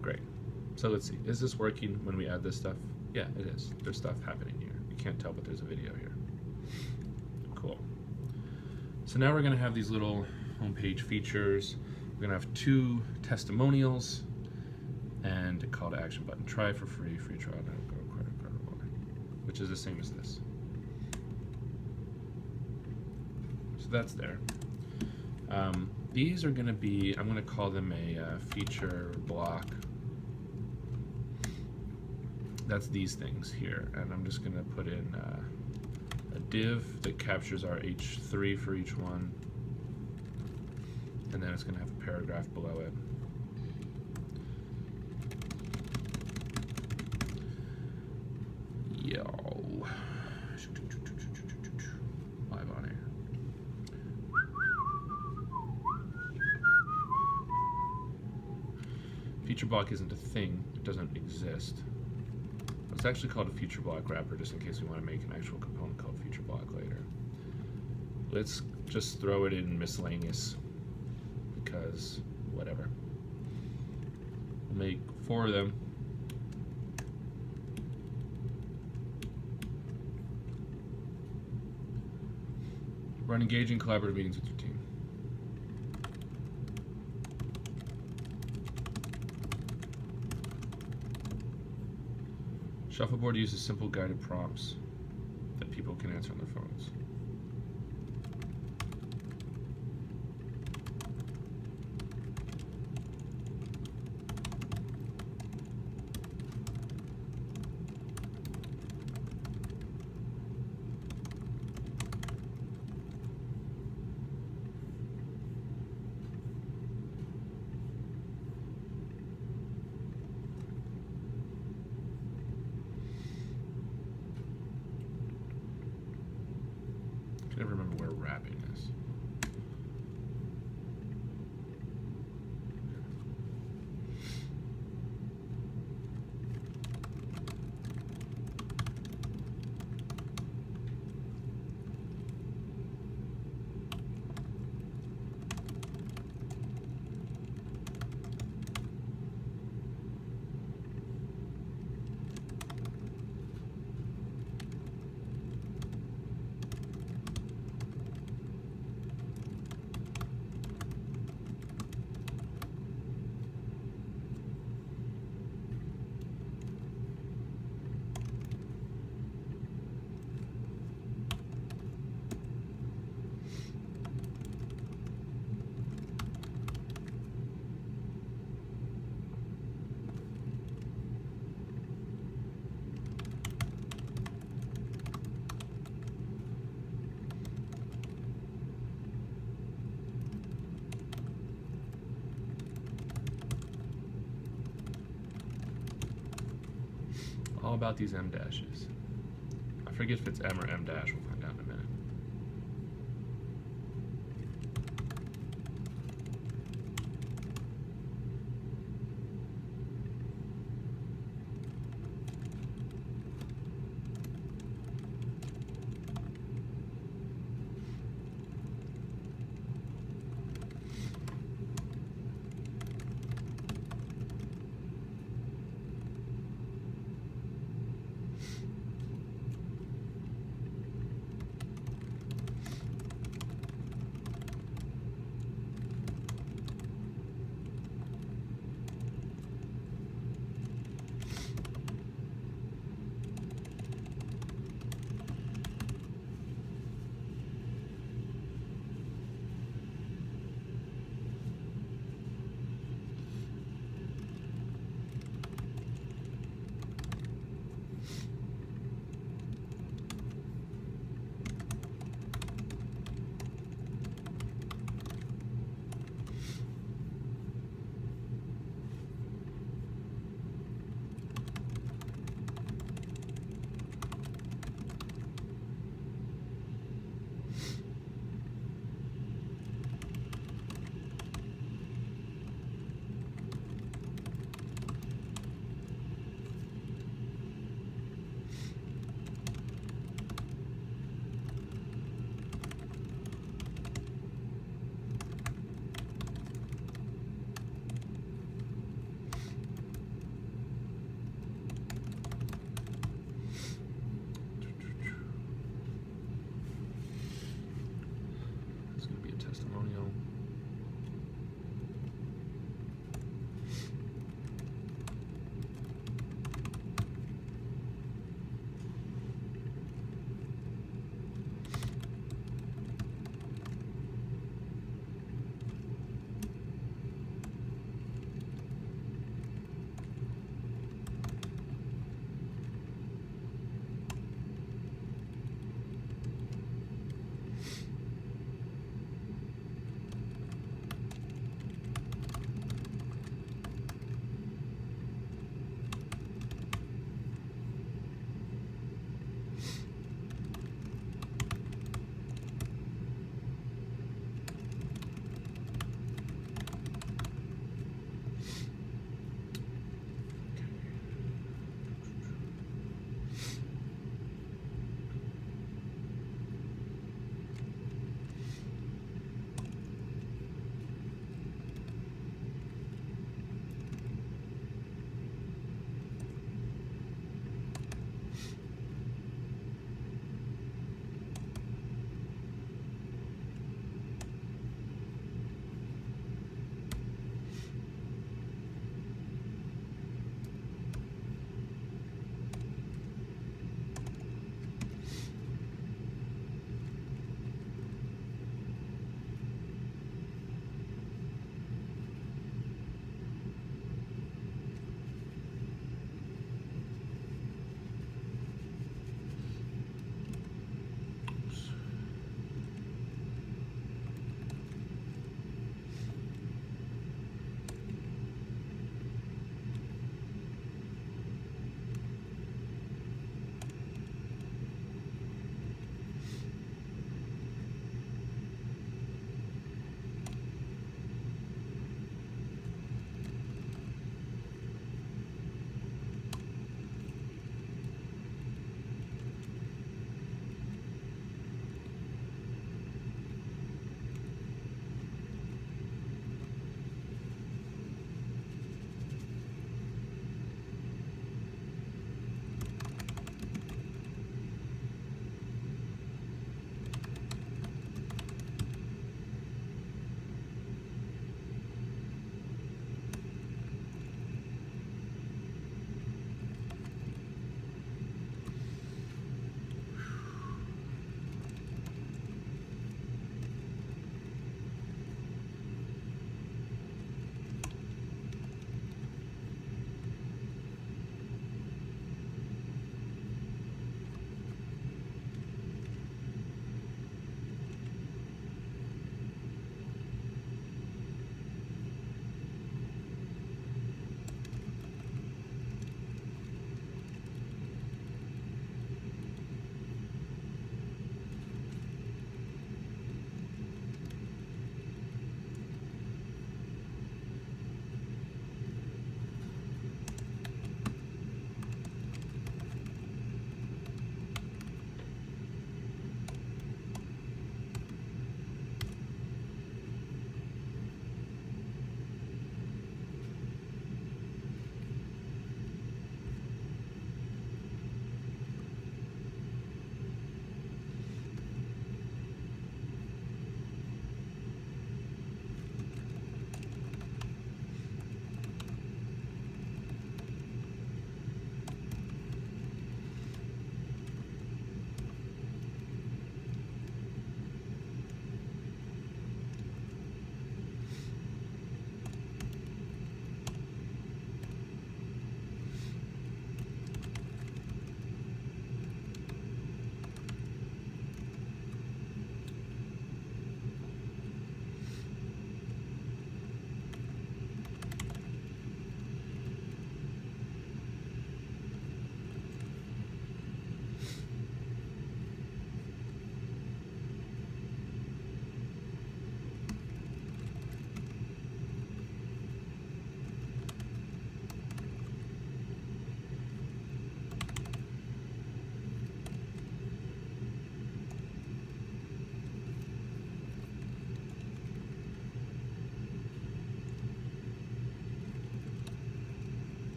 Great. So let's see, is this working when we add this stuff? Yeah, it is. There's stuff happening here. You can't tell, but there's a video here. Cool. So now we're gonna have these little homepage features. We're gonna have 2 testimonials and a call to action button. Try for free, free trial, no credit card reward, which is the same as this. So that's there. These are gonna be, I'm gonna call them a feature block. That's these things here, and I'm just gonna put in a div that captures our H3 for each one, and then it's gonna have a paragraph below it. Yo, live on air. Feature block isn't a thing; it doesn't exist. It's actually called a feature block wrapper, just in case we want to make an actual component called feature block later. Let's just throw it in miscellaneous, because whatever. We'll make 4 of them. Run engaging collaborative meetings with your team. Shuffleboard uses simple guided prompts that people can answer on their phones. I can never remember where wrapping is. All about these M dashes. I forget if it's M or M dash, we'll find out in a minute.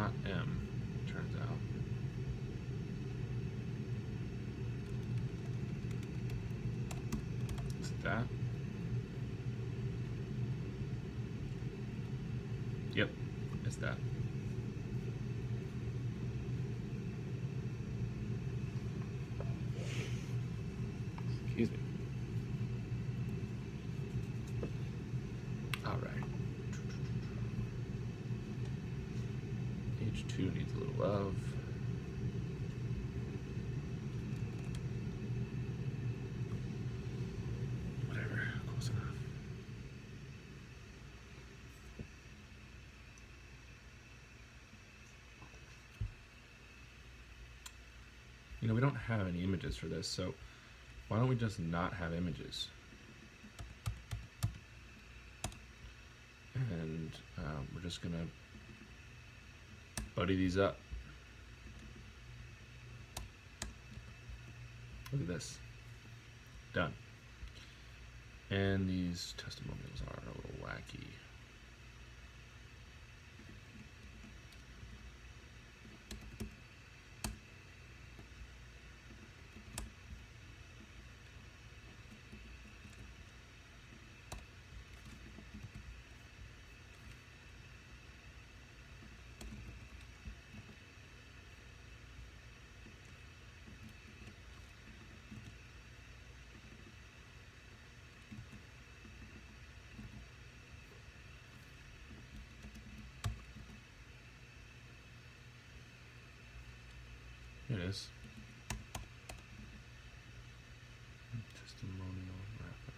not M, turns out. Is it that? Yep, it's that. Excuse me. All right. H2 needs a little love. Whatever, close enough. You know, we don't have any images for this, so why don't we just not have images? And we're just gonna buddy these up. Look at this. Done. And these testimonials are a little wacky. Here it is. Testimonial wrapper.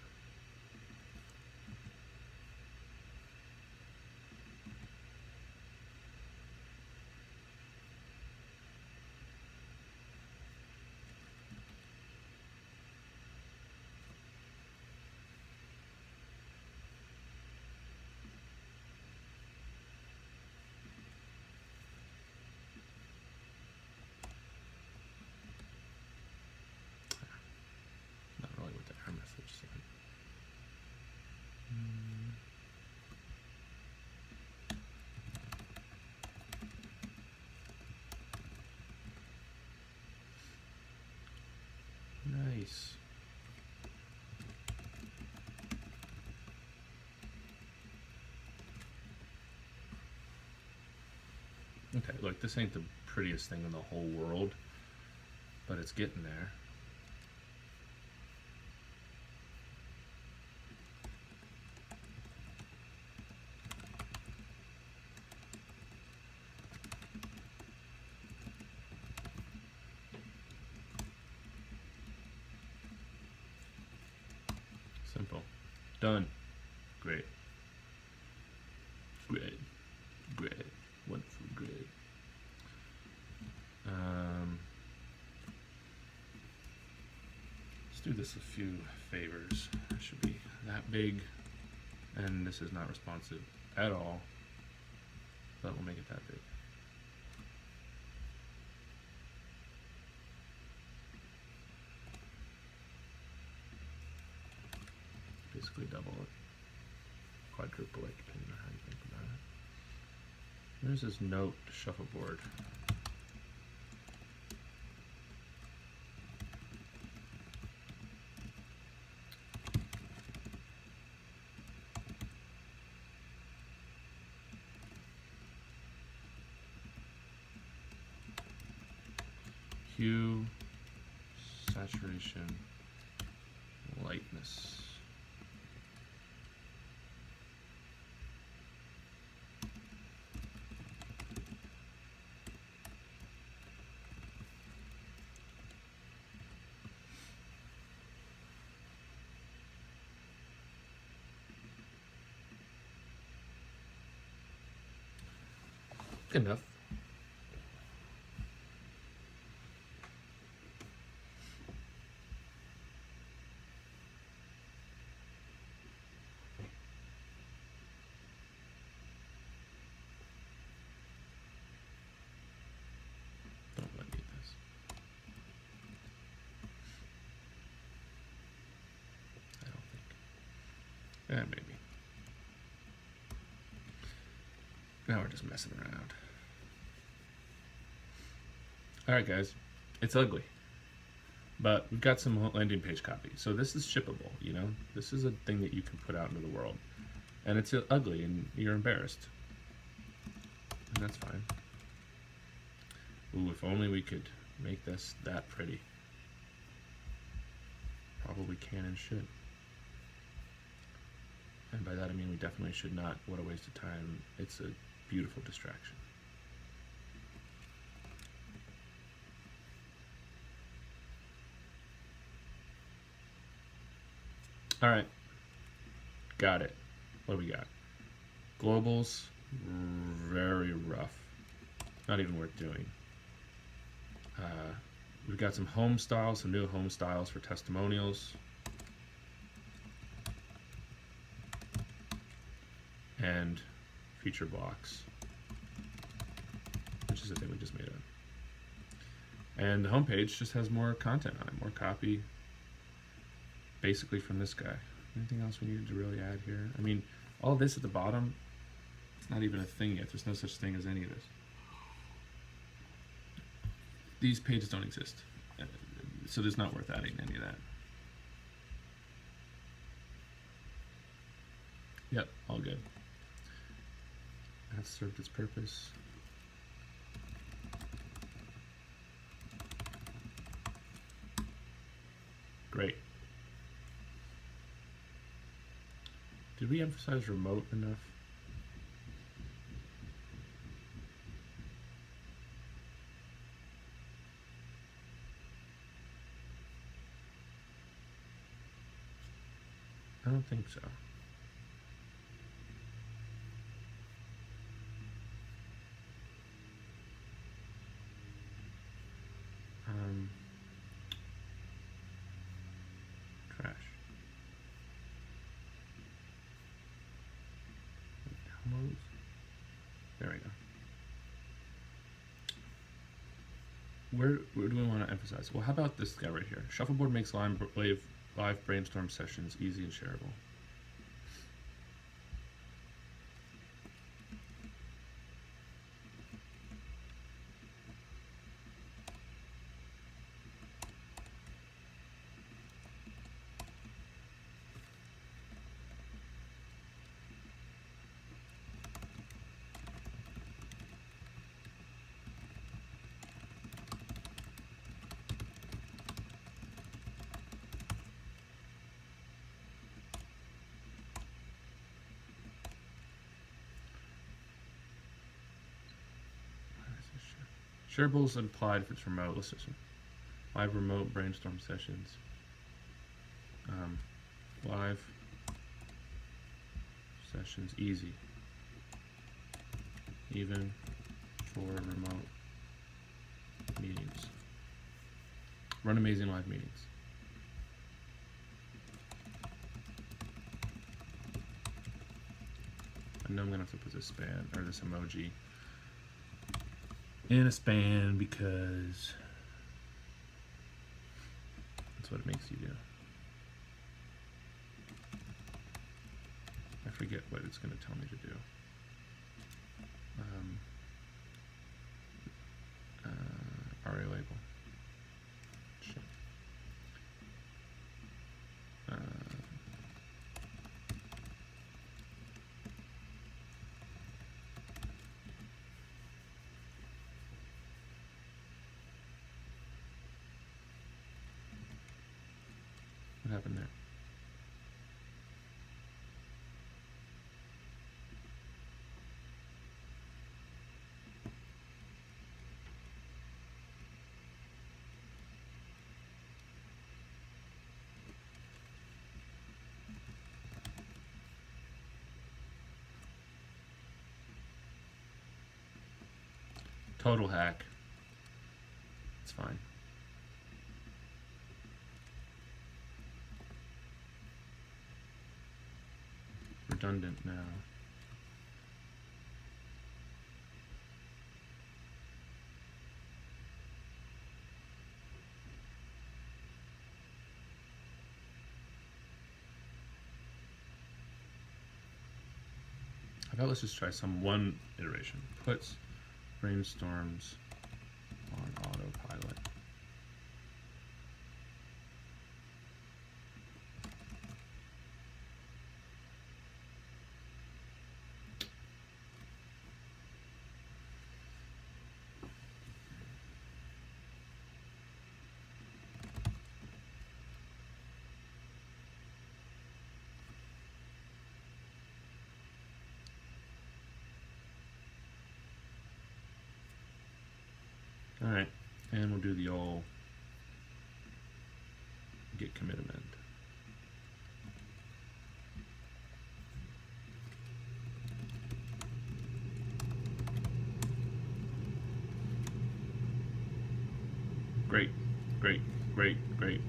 Not really what the error message said. Nice. Okay, look, this ain't the prettiest thing in the whole world, but it's getting there. Simple. Done. Great. Great. Great. Wonderful. Great. Let's do this a few favors. It should be that big, and this is not responsive at all, but we'll make it that big. Basically double it, quadruple it, depending on how you think about it. There's this note shuffleboard. Hue, saturation, lightness. Good enough. Don't really need this. I don't think. Maybe. Now we're just messing around. All right, guys, it's ugly, but we've got some landing page copy. So this is shippable, you know? This is a thing that you can put out into the world. And it's ugly and you're embarrassed. And that's fine. Ooh, if only we could make this that pretty. Probably can and should. And by that I mean we definitely should not. What a waste of time. It's a beautiful distraction. All right, got it. What do we got? Globals, very rough. Not even worth doing. We've got some home styles, some new home styles for testimonials. And feature blocks, which is the thing we just made up. And the homepage just has more content on it, more copy, basically from this guy. Anything else we needed to really add here? I mean, all this at the bottom, it's not even a thing yet. There's no such thing as any of this. These pages don't exist, so it's not worth adding any of that. Yep, all good. That's served its purpose. Great. Did we emphasize remote enough? I don't think so. Trash. Downloads. There we go. Where do we want to emphasize? Well, how about this guy right here? Shuffleboard makes live brainstorm sessions easy and shareable. Shareable is implied if it's remote. Let's listen. Live remote brainstorm sessions. Live sessions easy. Even for remote meetings. Run amazing live meetings. I know I'm gonna have to put this span or this emoji in a span because that's what it makes you do. I forget what it's going to tell me to do. RA label. Shit. What happened there? Total hack. It's fine. Redundant now. How about let's just try one iteration. Puts brainstorms on autopilot. All right, and we'll do the old git commit amend. Great, great, great, great.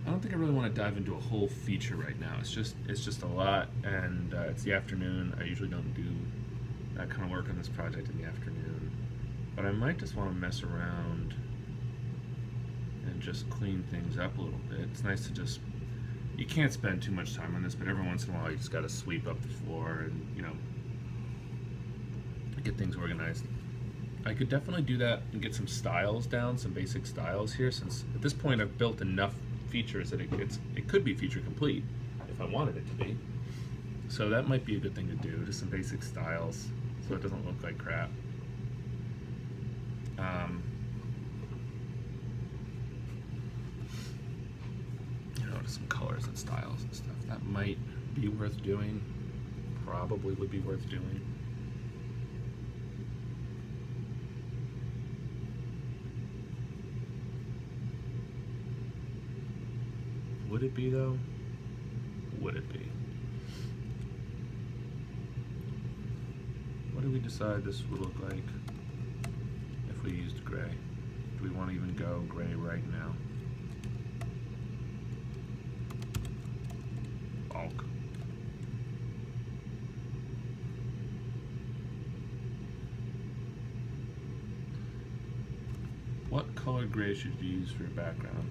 I don't think I really want to dive into a whole feature right now. It's just a lot, and it's the afternoon. I usually don't do that kind of work on this project in the afternoon, but I might just want to mess around and just clean things up a little bit. It's nice to just, you can't spend too much time on this, but every once in a while you just got to sweep up the floor and, you know, get things organized. I could definitely do that and get some styles down, some basic styles here, since at this point I've built enough features that it could be feature complete if I wanted it to be. So that might be a good thing to do, just some basic styles so it doesn't look like crap. You know, just some colors and styles and stuff. That might be worth doing. Probably would be worth doing. Would it be though? Would it be? What do we decide this would look like if we used gray? Do we want to even go gray right now? Bulk. What color gray should you use for your background?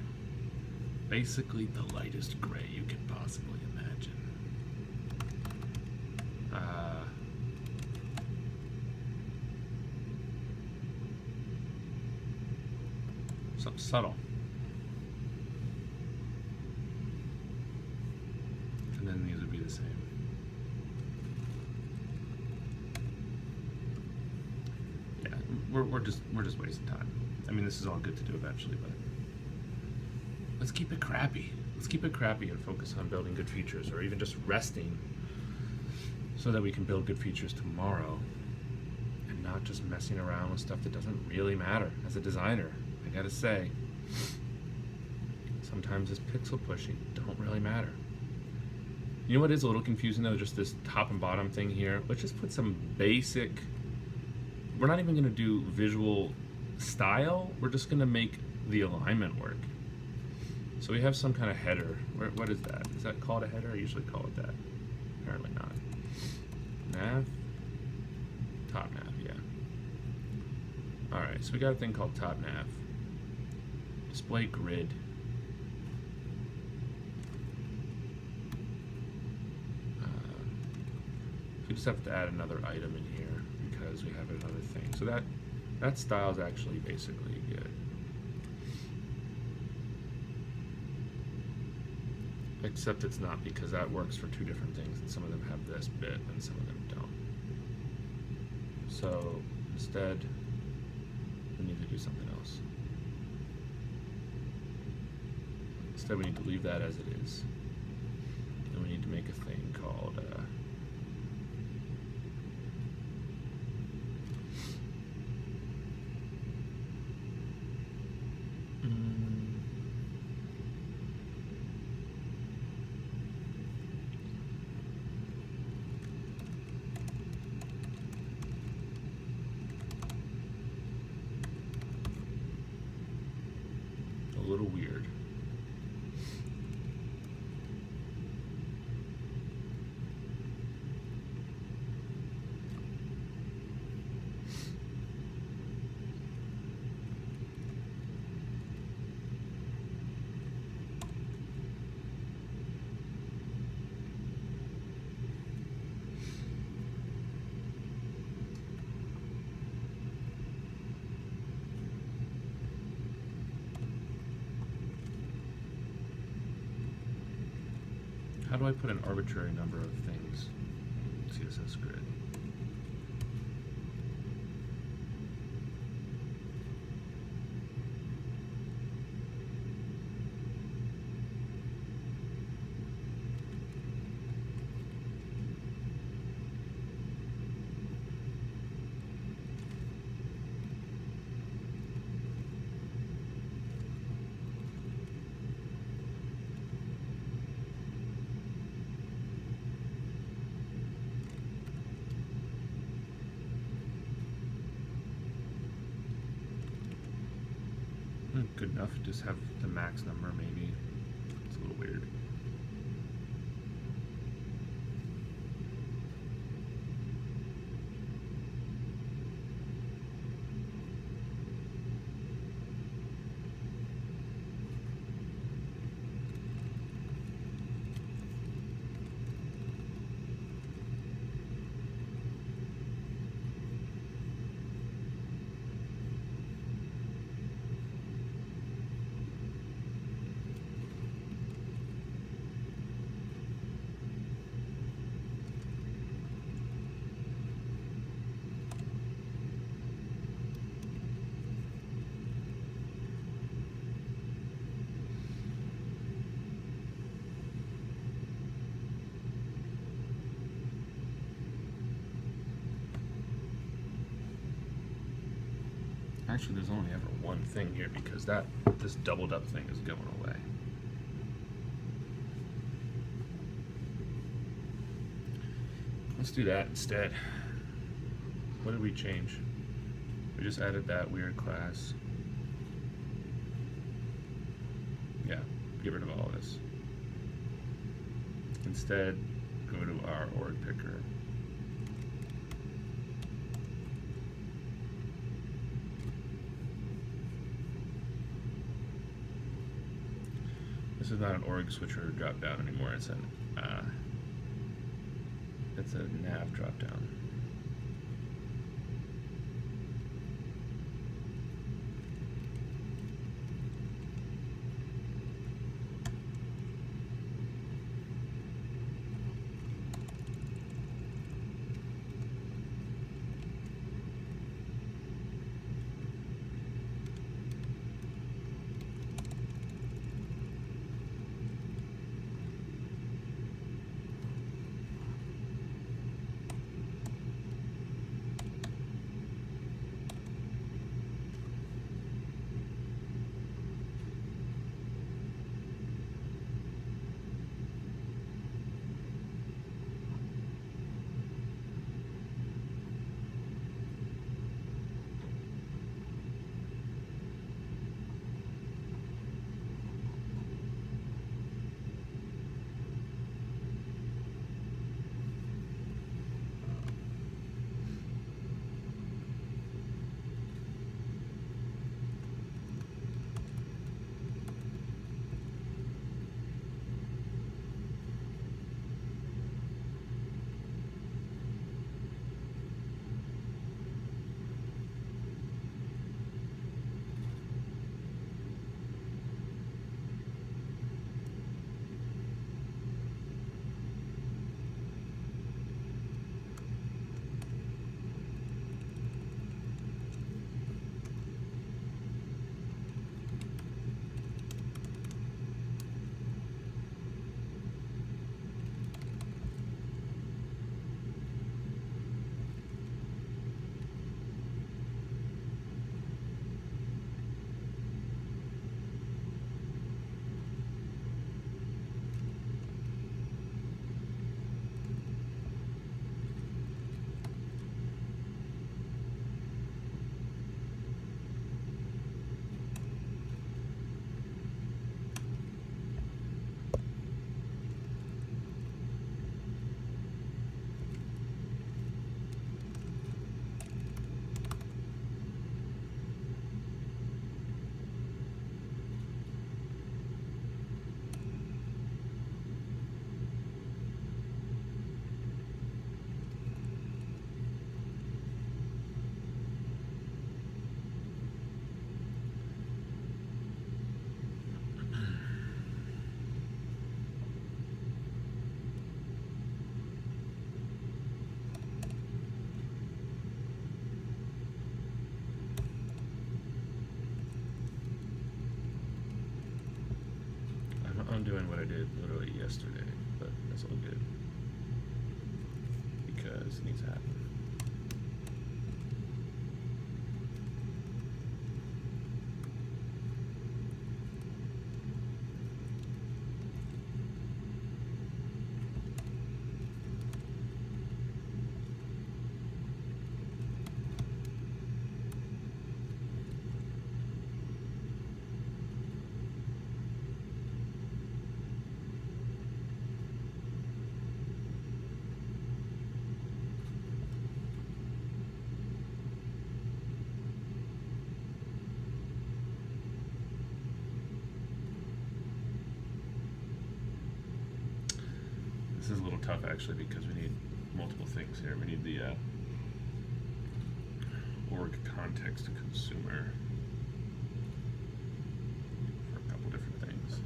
Basically the lightest gray you can possibly imagine. Something subtle. And then these would be the same. Yeah, we're just wasting time. I mean, this is all good to do eventually, but let's keep it crappy. Let's keep it crappy and focus on building good features, or even just resting so that we can build good features tomorrow and not just messing around with stuff that doesn't really matter. As a designer, I gotta say, sometimes this pixel pushing don't really matter. You know what is a little confusing though? Just this top and bottom thing here. Let's just put some basic, we're not even gonna do visual style, we're just gonna make the alignment work. So we have some kind of header. What is that? Is that called a header? I usually call it that. Apparently not. Nav? Top nav, yeah. Alright, so we got a thing called top nav. Display grid. We just have to add another item in here because we have another thing. So that style is actually basically good. Except it's not, because that works for two different things, and some of them have this bit and some of them don't. So instead, we need to do something else. Instead, we need to leave that as it is. And we need to make a thing called a little weird. How do I put an arbitrary number of things in CSS Grid? Good enough. Just have the max number, maybe. It's a little weird. Actually, there's only ever one thing here because this doubled up thing is going away. Let's do that instead. What did we change? We just added that weird class. Yeah, get rid of all of this. Instead, go to our org picker. This is not an org switcher drop down anymore. It's a nav drop down. doing what I did literally yesterday, but that's all good because it needs to happen. This is a little tough actually because we need multiple things here. We need the org context consumer for a couple different things.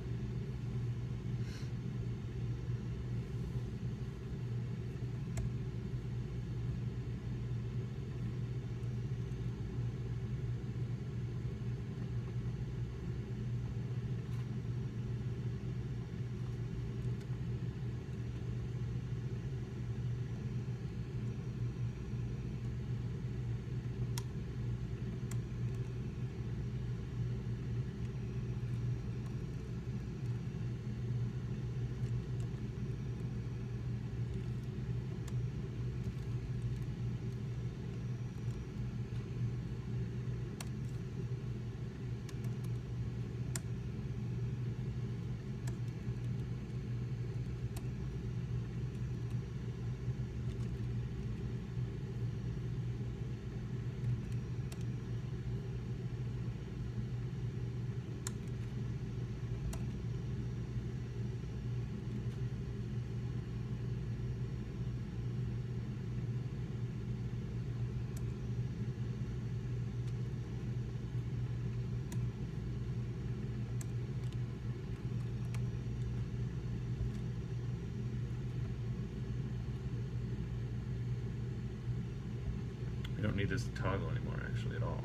We don't need this toggle anymore actually at all.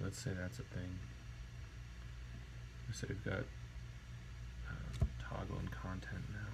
Let's say that's a thing. Let's say we've got toggle and content now.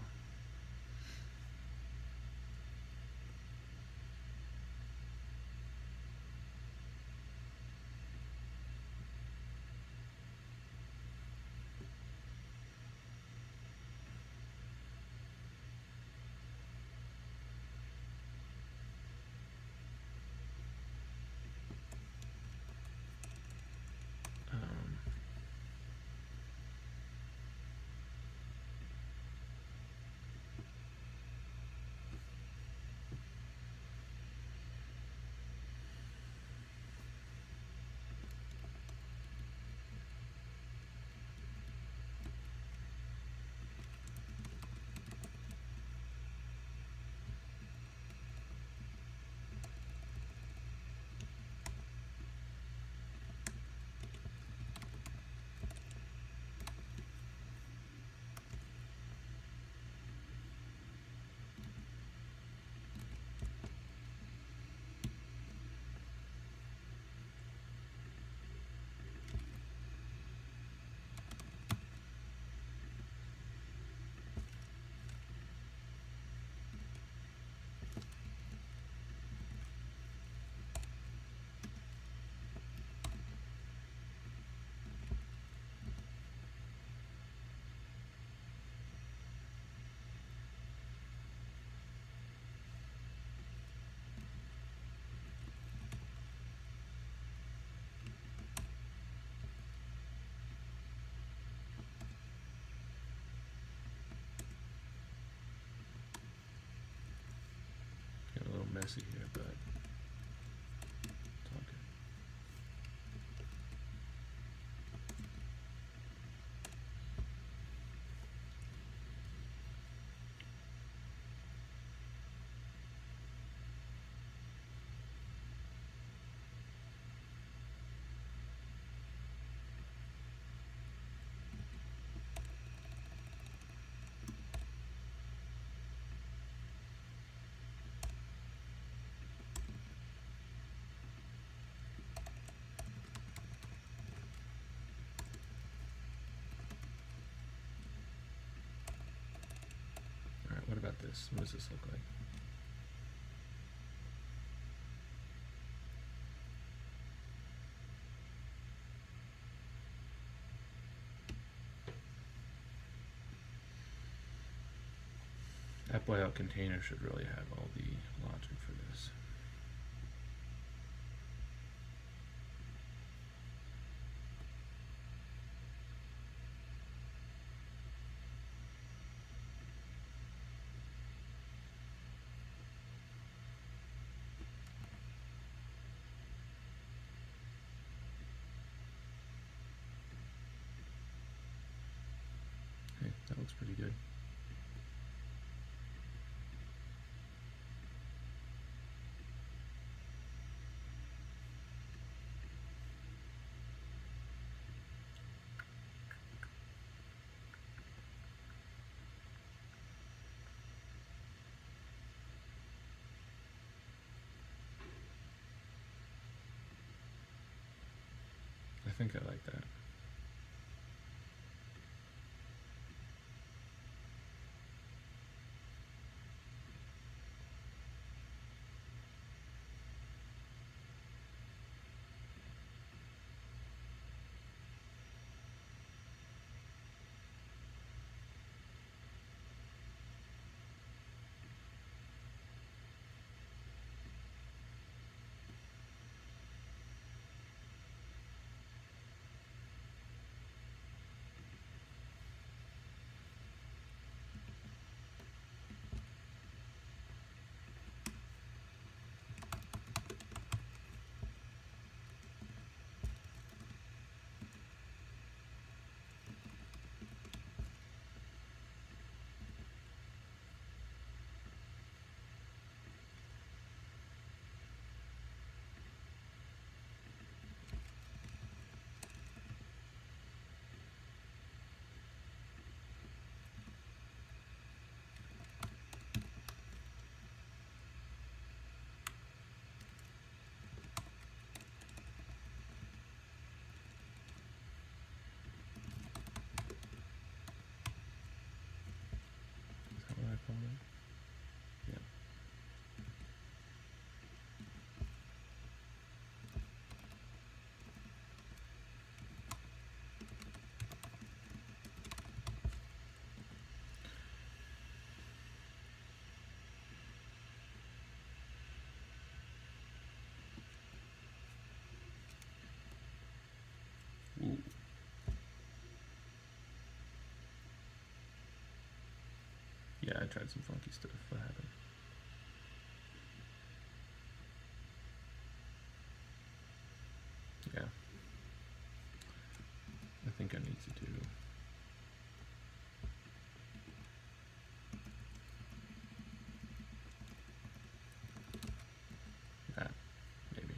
messy here, but it's all good. Alright, what about this? What does this look like? App layout container should really have all the logic for this. Hey, that looks pretty good. I think I like that. Is that what I called it? Yeah. Ooh. Yeah, I tried some funky stuff. What happened? Yeah. I think I need to do that, maybe.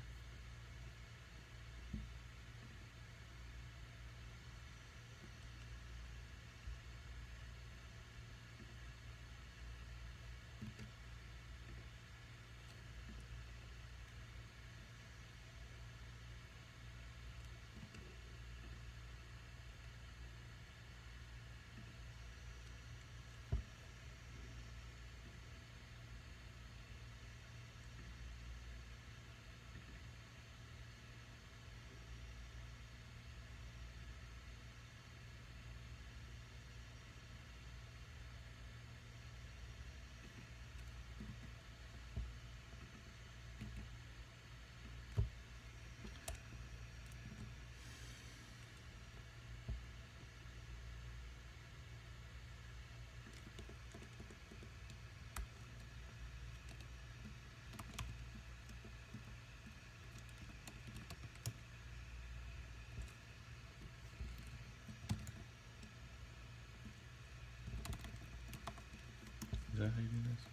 that how you do this?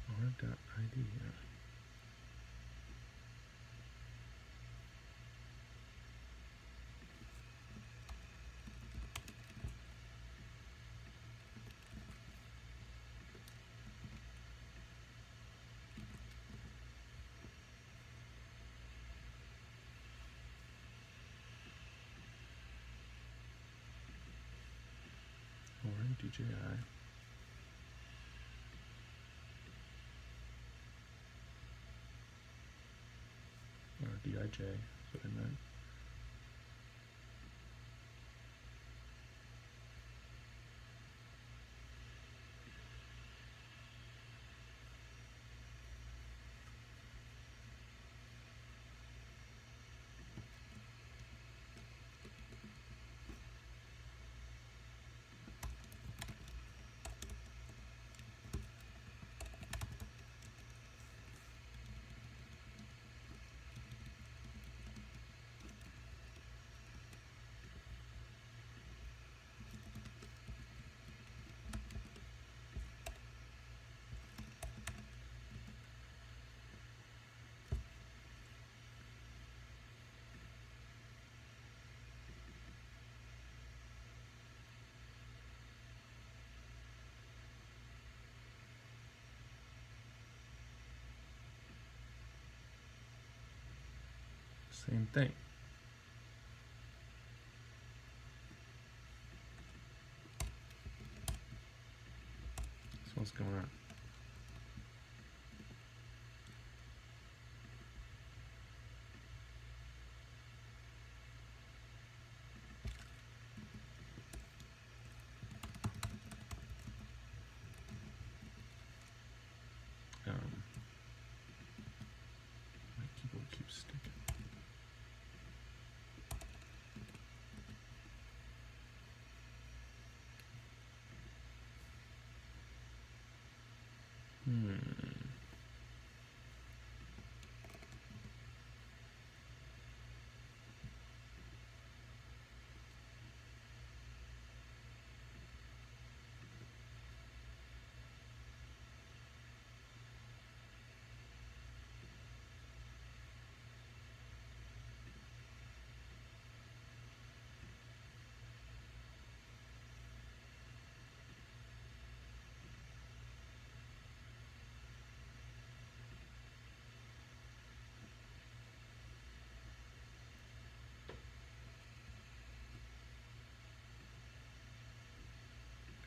R.ID. Yeah. Or DJI. Or DIJ, is what I meant. Same thing. So what's going on? My keyboard keeps sticking.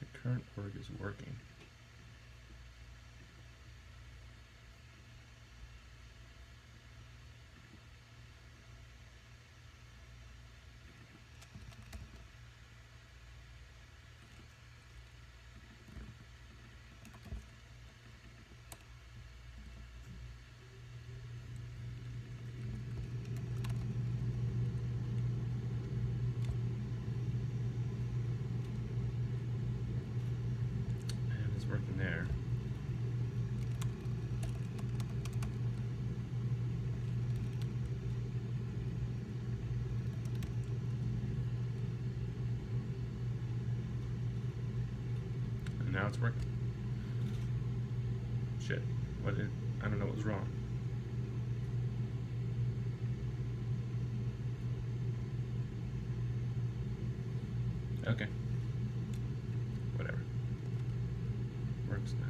The current org is working. And it's working there. And now it's working. Shit. What did I don't know what was wrong. Okay. Whatever. Works now.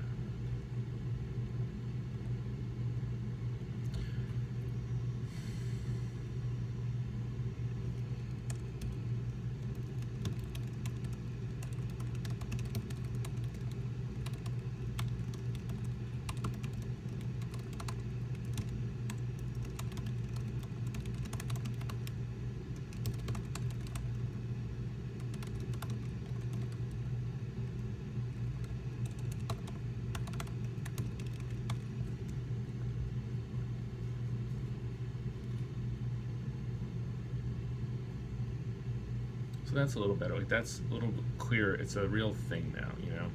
So that's a little better. Like that's a little clearer. It's a real thing now, you know.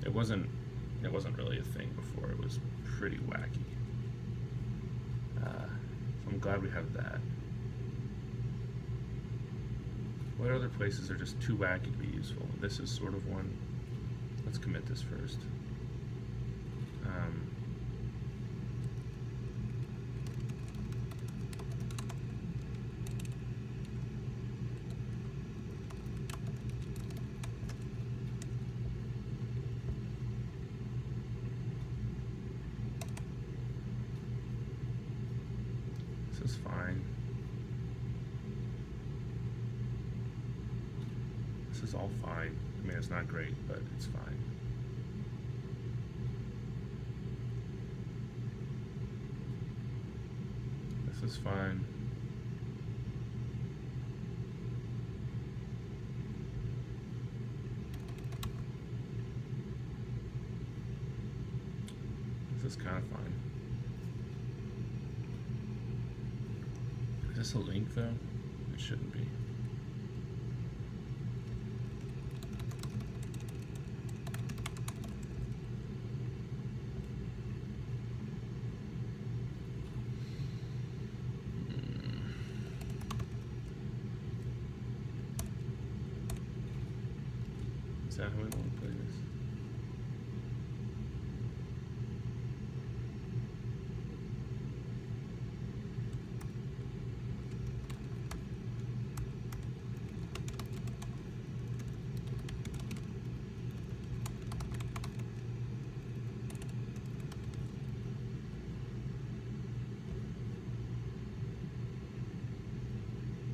It wasn't really a thing before. It was pretty wacky. So I'm glad we have that. What other places are just too wacky to be useful? This is sort of one. Let's commit this first. This is fine. This is all fine. I mean, it's not great, but it's fine. This is fine. This is kind of fine. Is this a link though? It shouldn't be. Is that how we want to play this?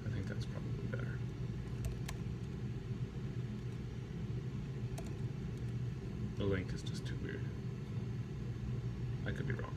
I think that's probably better. The link is just too weird. I could be wrong.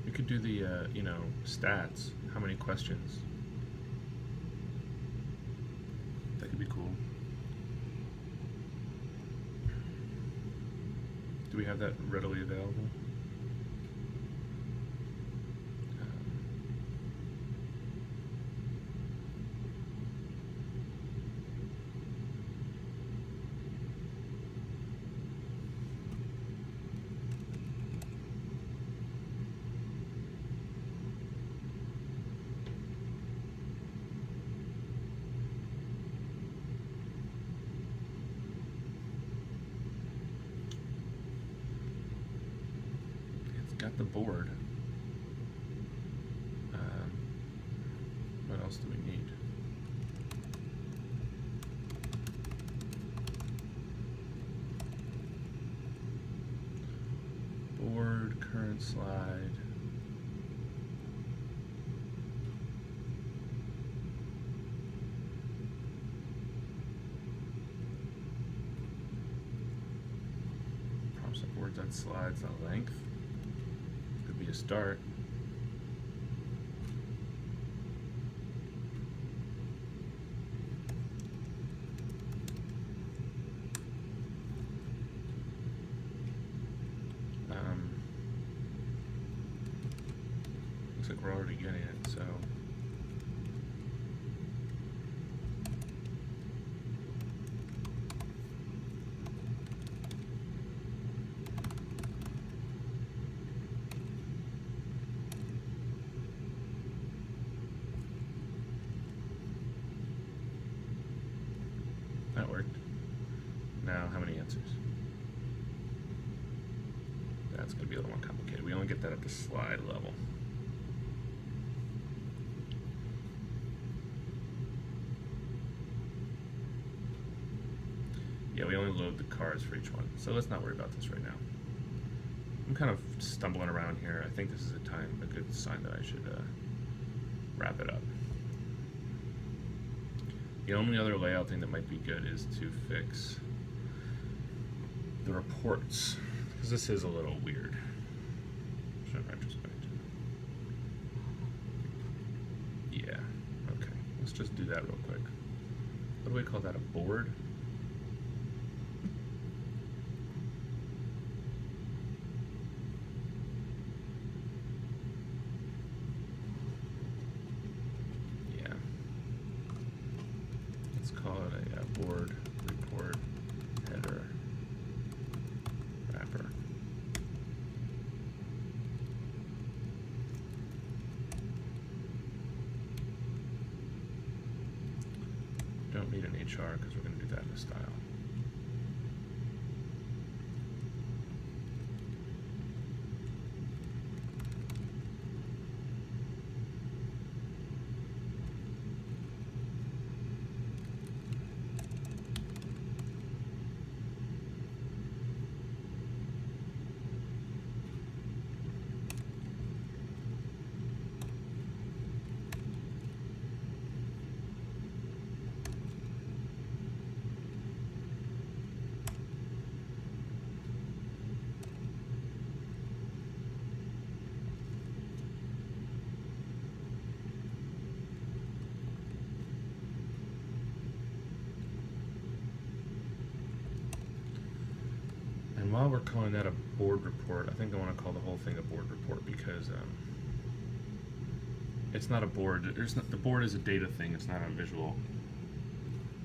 You could do the, stats. How many questions? That could be cool. Do we have that readily available? Got the board. What else do we need? Board, current slide. Props up boards on slides on length. Be a start. Looks like we're already getting it, so that worked. Now, how many answers? That's going to be a little more complicated. We only get that at the slide level. Yeah, we only load the cards for each one. So let's not worry about this right now. I'm kind of stumbling around here. I think this is a good sign that I should wrap it up. The only other layout thing that might be good is to fix the reports, because this is a little weird. Show retrospect. Yeah, okay. Let's just do that real quick. What do we call that, a board? board report header wrapper. Don't need an HR because we're going to do that in a style. And while we're calling that a board report, I think I want to call the whole thing a board report because it's not a board. The board is a data thing. It's not a visual.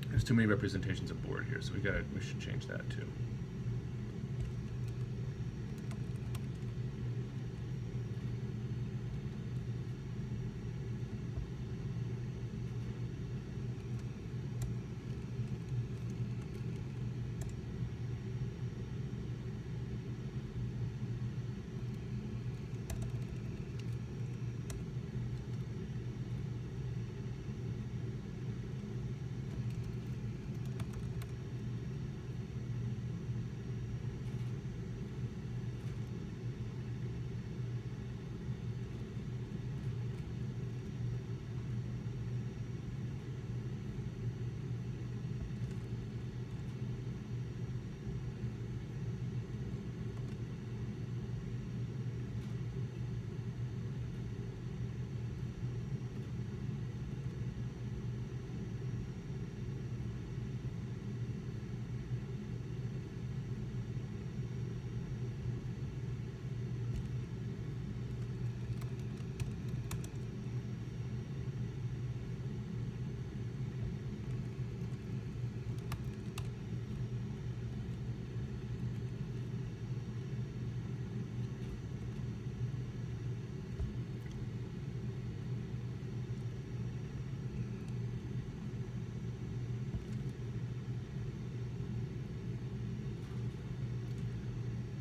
There's too many representations of board here, so we should change that too.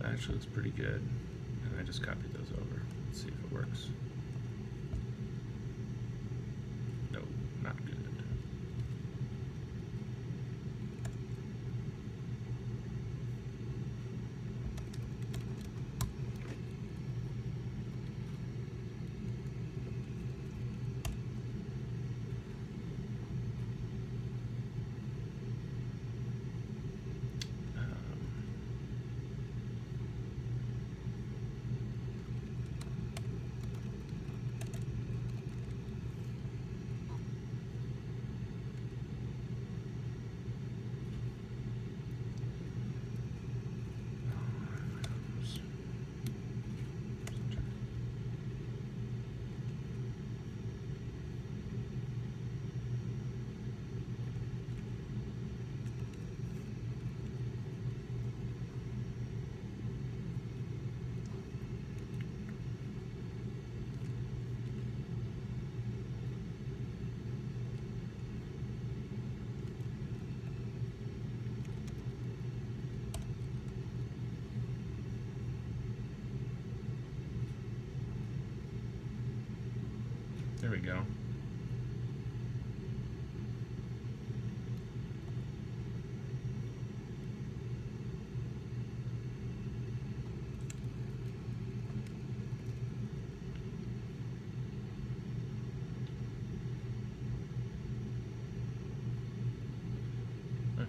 That actually looks pretty good. And I just copied those over. Let's see if it works. No, not good. There we go.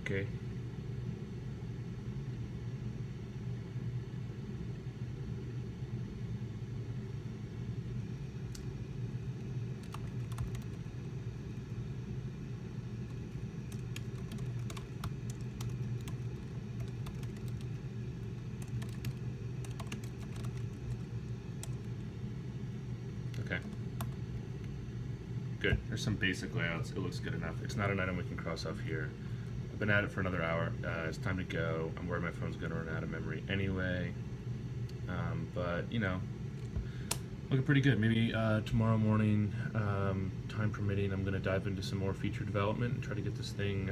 Okay. Okay. Good. There's some basic layouts. It looks good enough. It's not an item we can cross off here. been at it for another hour. It's time to go. I'm worried my phone's going to run out of memory anyway. But, you know, looking pretty good. Maybe tomorrow morning, time permitting, I'm going to dive into some more feature development and try to get this thing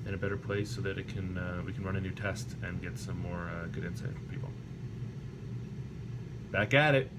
in a better place so that it can we can run a new test and get some more good insight from people. Back at it.